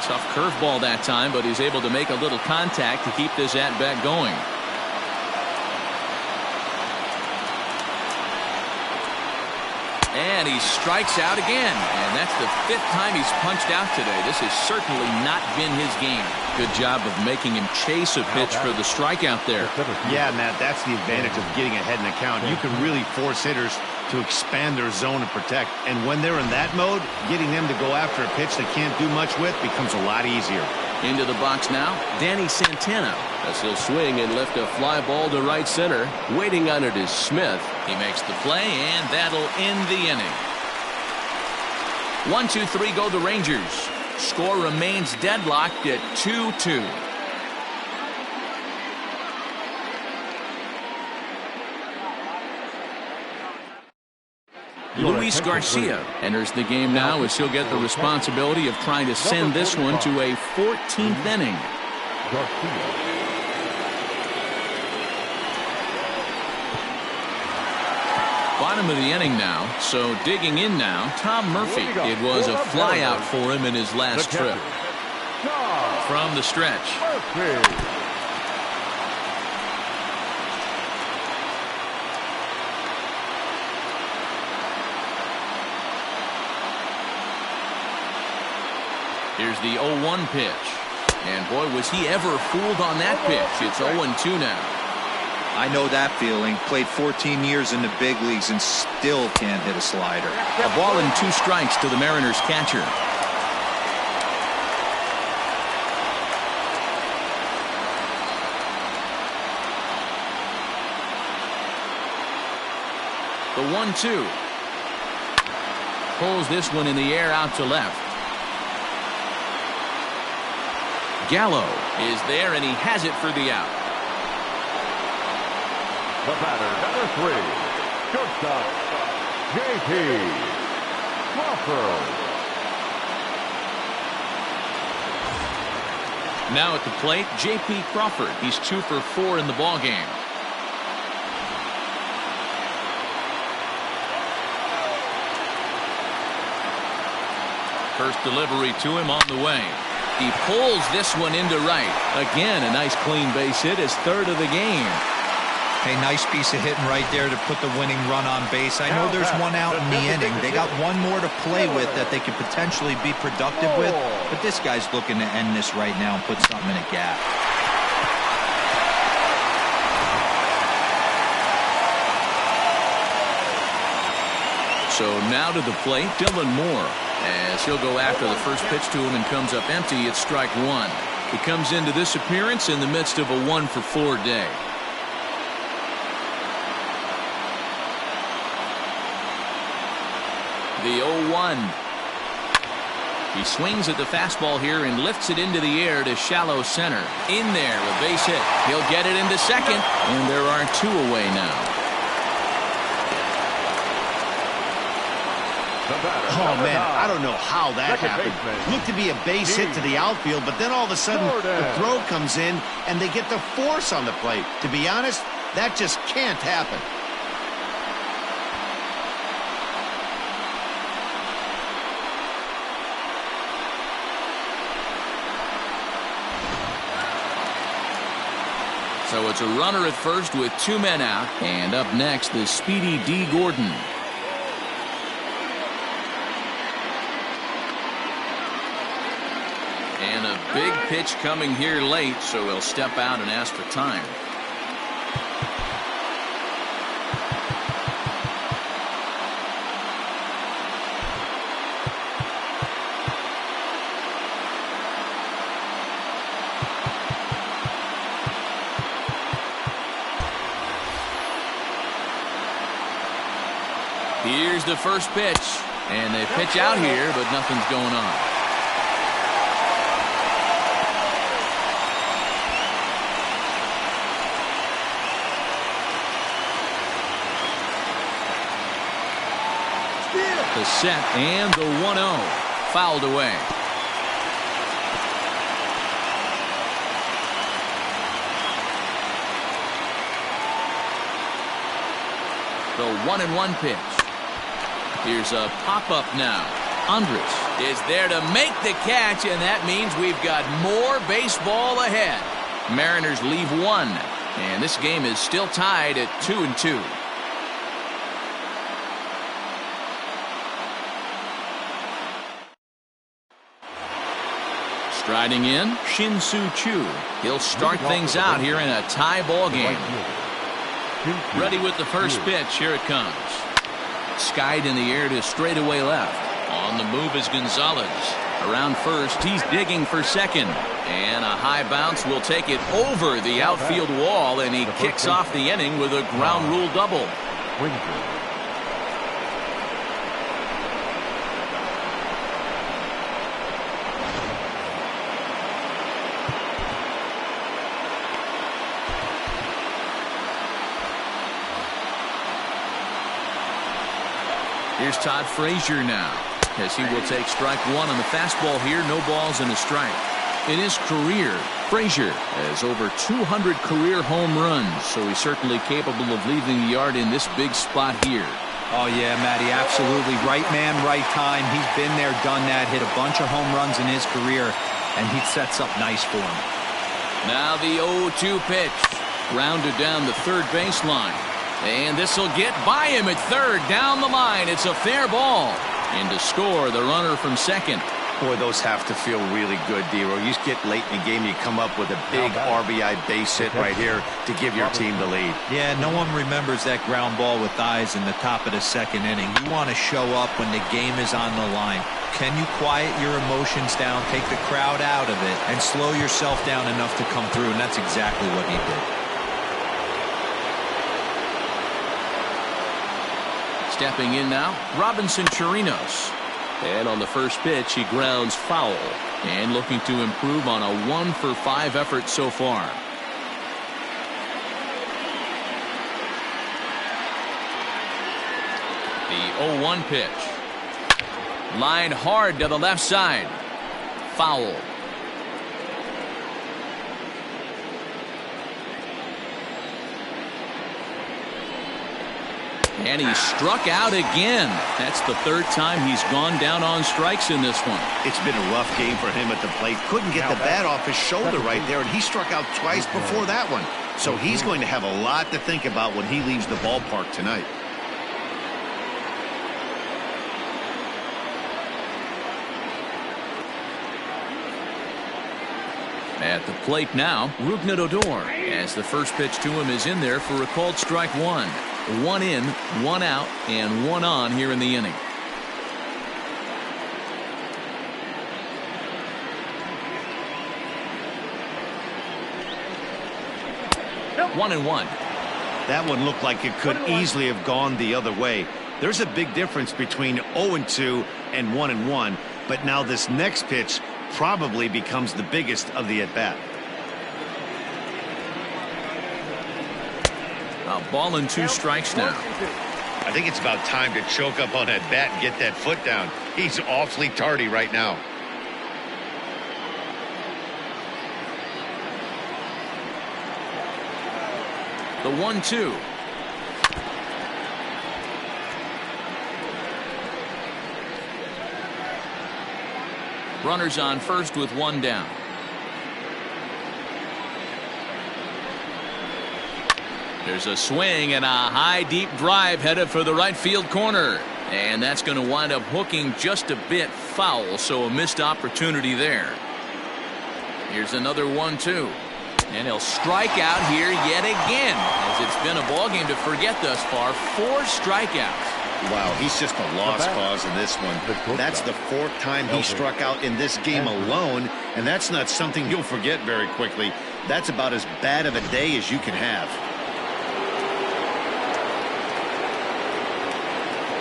Tough curveball that time, but he's able to make a little contact to keep this at-bat going. And he strikes out again. And that's the 5th time he's punched out today. This has certainly not been his game. Good job of making him chase a pitch for the strikeout there. Yeah, Matt, that's the advantage of getting ahead in the count. You can really force hitters to expand their zone and protect. And when they're in that mode, getting them to go after a pitch they can't do much with becomes a lot easier. Into the box now, Danny Santana. As he'll swing and lift a fly ball to right center. Waiting on it is Smith. He makes the play, and that'll end the inning. 1-2-3 go the Rangers. Score remains deadlocked at 2-2. Luis Garcia enters the game now as he'll get the responsibility of trying to send this one to a 14th inning. Bottom of the inning now, so digging in now, Tom Murphy. It was a flyout for him in his last trip. From the stretch. Here's the 0-1 pitch. And boy, was he ever fooled on that pitch. It's 0-2 now. I know that feeling. Played 14 years in the big leagues and still can't hit a slider. A ball and 2 strikes to the Mariners catcher. The 1-2. Pulls this one in the air out to left. Gallo is there, and he has it for the out. The batter, number 3, shortstop, J.P. Crawford. Now at the plate, J.P. Crawford. He's 2 for 4 in the ballgame. First delivery to him on the way. He pulls this one into right. Again, a nice clean base hit, his 3rd of the game. Hey, nice piece of hitting right there to put the winning run on base. I know there's one out in the inning. They got one more to play with that they could potentially be productive with. But this guy's looking to end this right now and put something in a gap. So now to the plate, Dylan Moore. As he'll go after the first pitch to him and comes up empty, it's strike 1. He comes into this appearance in the midst of a 1-for-4 day. The 0-1. He swings at the fastball here and lifts it into the air to shallow center. In there, a base hit. He'll get it into second, and there are 2 away now. Oh, man, I don't know how that happened. Looked to be a base hit to the outfield, but then all of a sudden the throw comes in and they get the force on the plate. To be honest, that just can't happen. So it's a runner at first with 2 men out. And up next is Speedy D. Gordon. And a big pitch coming here late, so he'll step out and ask for time. Here's the first pitch, and they pitch out here, but nothing's going on. The set and the 1-0 fouled away. The 1-1 pitch. Here's a pop-up now. Andres is there to make the catch, and that means we've got more baseball ahead. Mariners leave 1, and this game is still tied at 2-2. Riding in, Shin-Soo Choo. He'll start things out here in a tie ball game. Ready with the first pitch. Here it comes. Skied in the air to straightaway left. On the move is Gonzalez. Around first, he's digging for second. And a high bounce will take it over the outfield wall, and he kicks off the inning with a ground rule double. Here's Todd Frazier now, as he will take strike one on the fastball here. No balls and a strike. In his career, Frazier has over 200 career home runs, so he's certainly capable of leaving the yard in this big spot here. Oh, yeah, Matty, absolutely. Right man, right time. He's been there, done that, hit a bunch of home runs in his career, and he sets up nice for him. Now the 0-2 pitch. Rounded down the third baseline. And this will get by him at third. Down the line. It's a fair ball. And to score, the runner from second. Boy, those have to feel really good, D-Row. You get late in the game, you come up with a big RBI base hit right here to give your team the lead. Yeah, no one remembers that ground ball with eyes in the top of the second inning. You want to show up when the game is on the line. Can you quiet your emotions down, take the crowd out of it, and slow yourself down enough to come through? And that's exactly what he did. Stepping in now, Robinson Chirinos. And on the first pitch, he grounds foul. And looking to improve on a 1-for-5 effort so far. The 0-1 pitch. Line hard to the left side. Foul. And he struck out again. That's the third time he's gone down on strikes in this one. It's been a rough game for him at the plate. Couldn't get the bat off his shoulder right there, and he struck out twice before that one. So he's going to have a lot to think about when he leaves the ballpark tonight. At the plate now, Rougned Odor, as the first pitch to him is in there for a called strike one. 1 in, 1 out, and 1 on here in the inning. Nope. 1-1. That one looked like it could easily have gone the other way. There's a big difference between 0-2 and 1-1, but now this next pitch probably becomes the biggest of the at-bat. A ball and 2 strikes now. I think it's about time to choke up on that bat and get that foot down. He's awfully tardy right now. The 1-2. Runners on first with 1 down. There's a swing and a high deep drive headed for the right field corner. And that's going to wind up hooking just a bit foul, so a missed opportunity there. Here's another 1-2. And he'll strike out here yet again, as it's been a ball game to forget thus far. 4 strikeouts. Wow, he's just a lost cause in this one. That's the 4th time he struck out in this game alone, and that's not something you'll forget very quickly. That's about as bad of a day as you can have.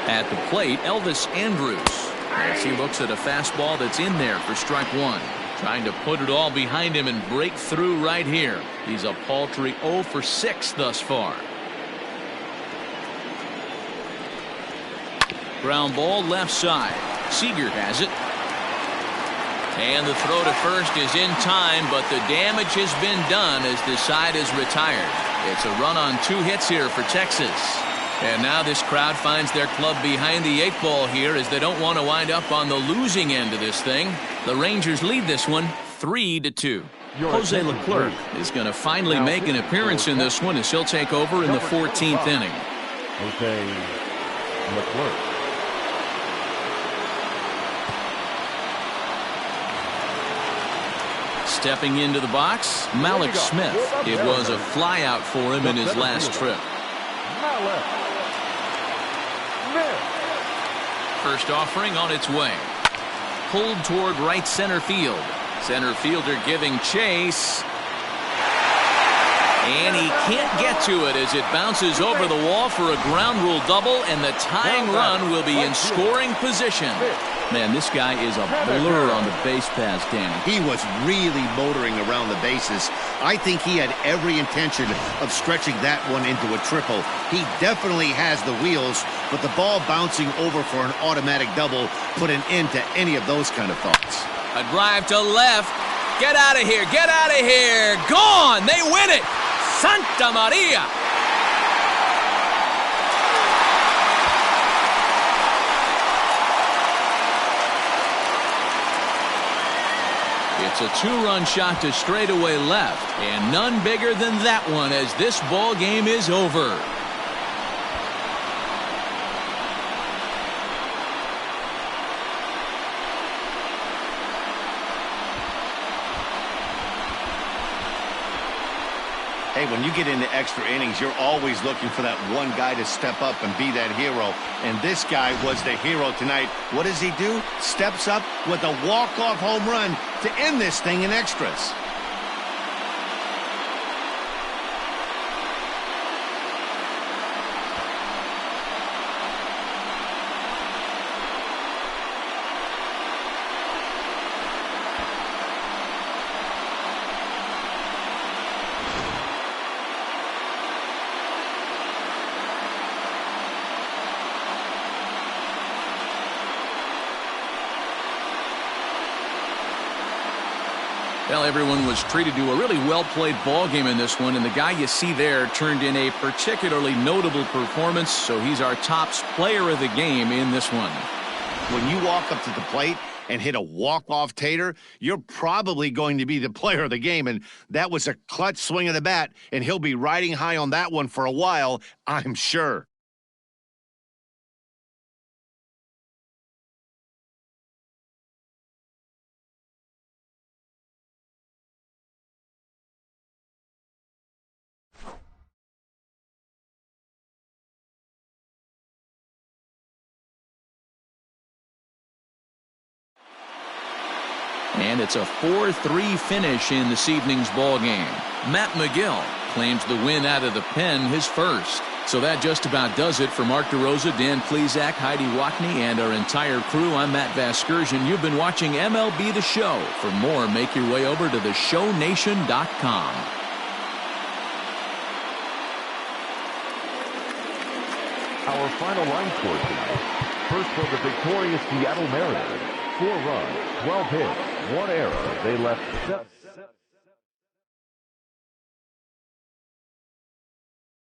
At the plate, Elvis Andrus, as he looks at a fastball that's in there for strike 1. Trying to put it all behind him and break through right here. He's a paltry 0 for 6 thus far. Ground ball left side. Seager has it. And the throw to first is in time, but the damage has been done as the side is retired. It's a run on 2 hits here for Texas. And now this crowd finds their club behind the 8 ball here, as they don't want to wind up on the losing end of this thing. The Rangers lead this one 3-2. Jose Leclerc is going to finally make an appearance in this one, as he'll take over in the 14th inning. Jose Leclerc. Stepping into the box, Malik Smith. It was a flyout for him in his last trip. First offering on its way. Pulled toward right center field. Center fielder giving chase. And he can't get to it as it bounces over the wall for a ground rule double, and the tying run will be in scoring position. Man, this guy is a blur on the base pass, Danny. He was really motoring around the bases. I think he had every intention of stretching that one into a triple. He definitely has the wheels, but the ball bouncing over for an automatic double put an end to any of those kind of thoughts. A drive to left. Get out of here. Get out of here. Gone. They win it. Santa Maria. It's a two-run shot to straightaway left, and none bigger than that one as this ball game is over. Hey, when you get into extra innings, you're always looking for that one guy to step up and be that hero. And this guy was the hero tonight. What does he do? Steps up with a walk-off home run to end this thing in extras. Well, everyone was treated to a really well-played ball game in this one, and the guy you see there turned in a particularly notable performance, so he's our top player of the game in this one. When you walk up to the plate and hit a walk-off tater, you're probably going to be the player of the game, and that was a clutch swing of the bat, and he'll be riding high on that one for a while, I'm sure. And it's a 4-3 finish in this evening's ball game. Matt McGill claims the win out of the pen, his first. So that just about does it for Mark DeRosa, Dan Plesac, Heidi Wackney, and our entire crew. I'm Matt Vasgersian. You've been watching MLB The Show. For more, make your way over to theshownation.com. Our final line score tonight. First for the victorious Seattle Mariners. 4 runs, 12 hits, 1 error. They left 7.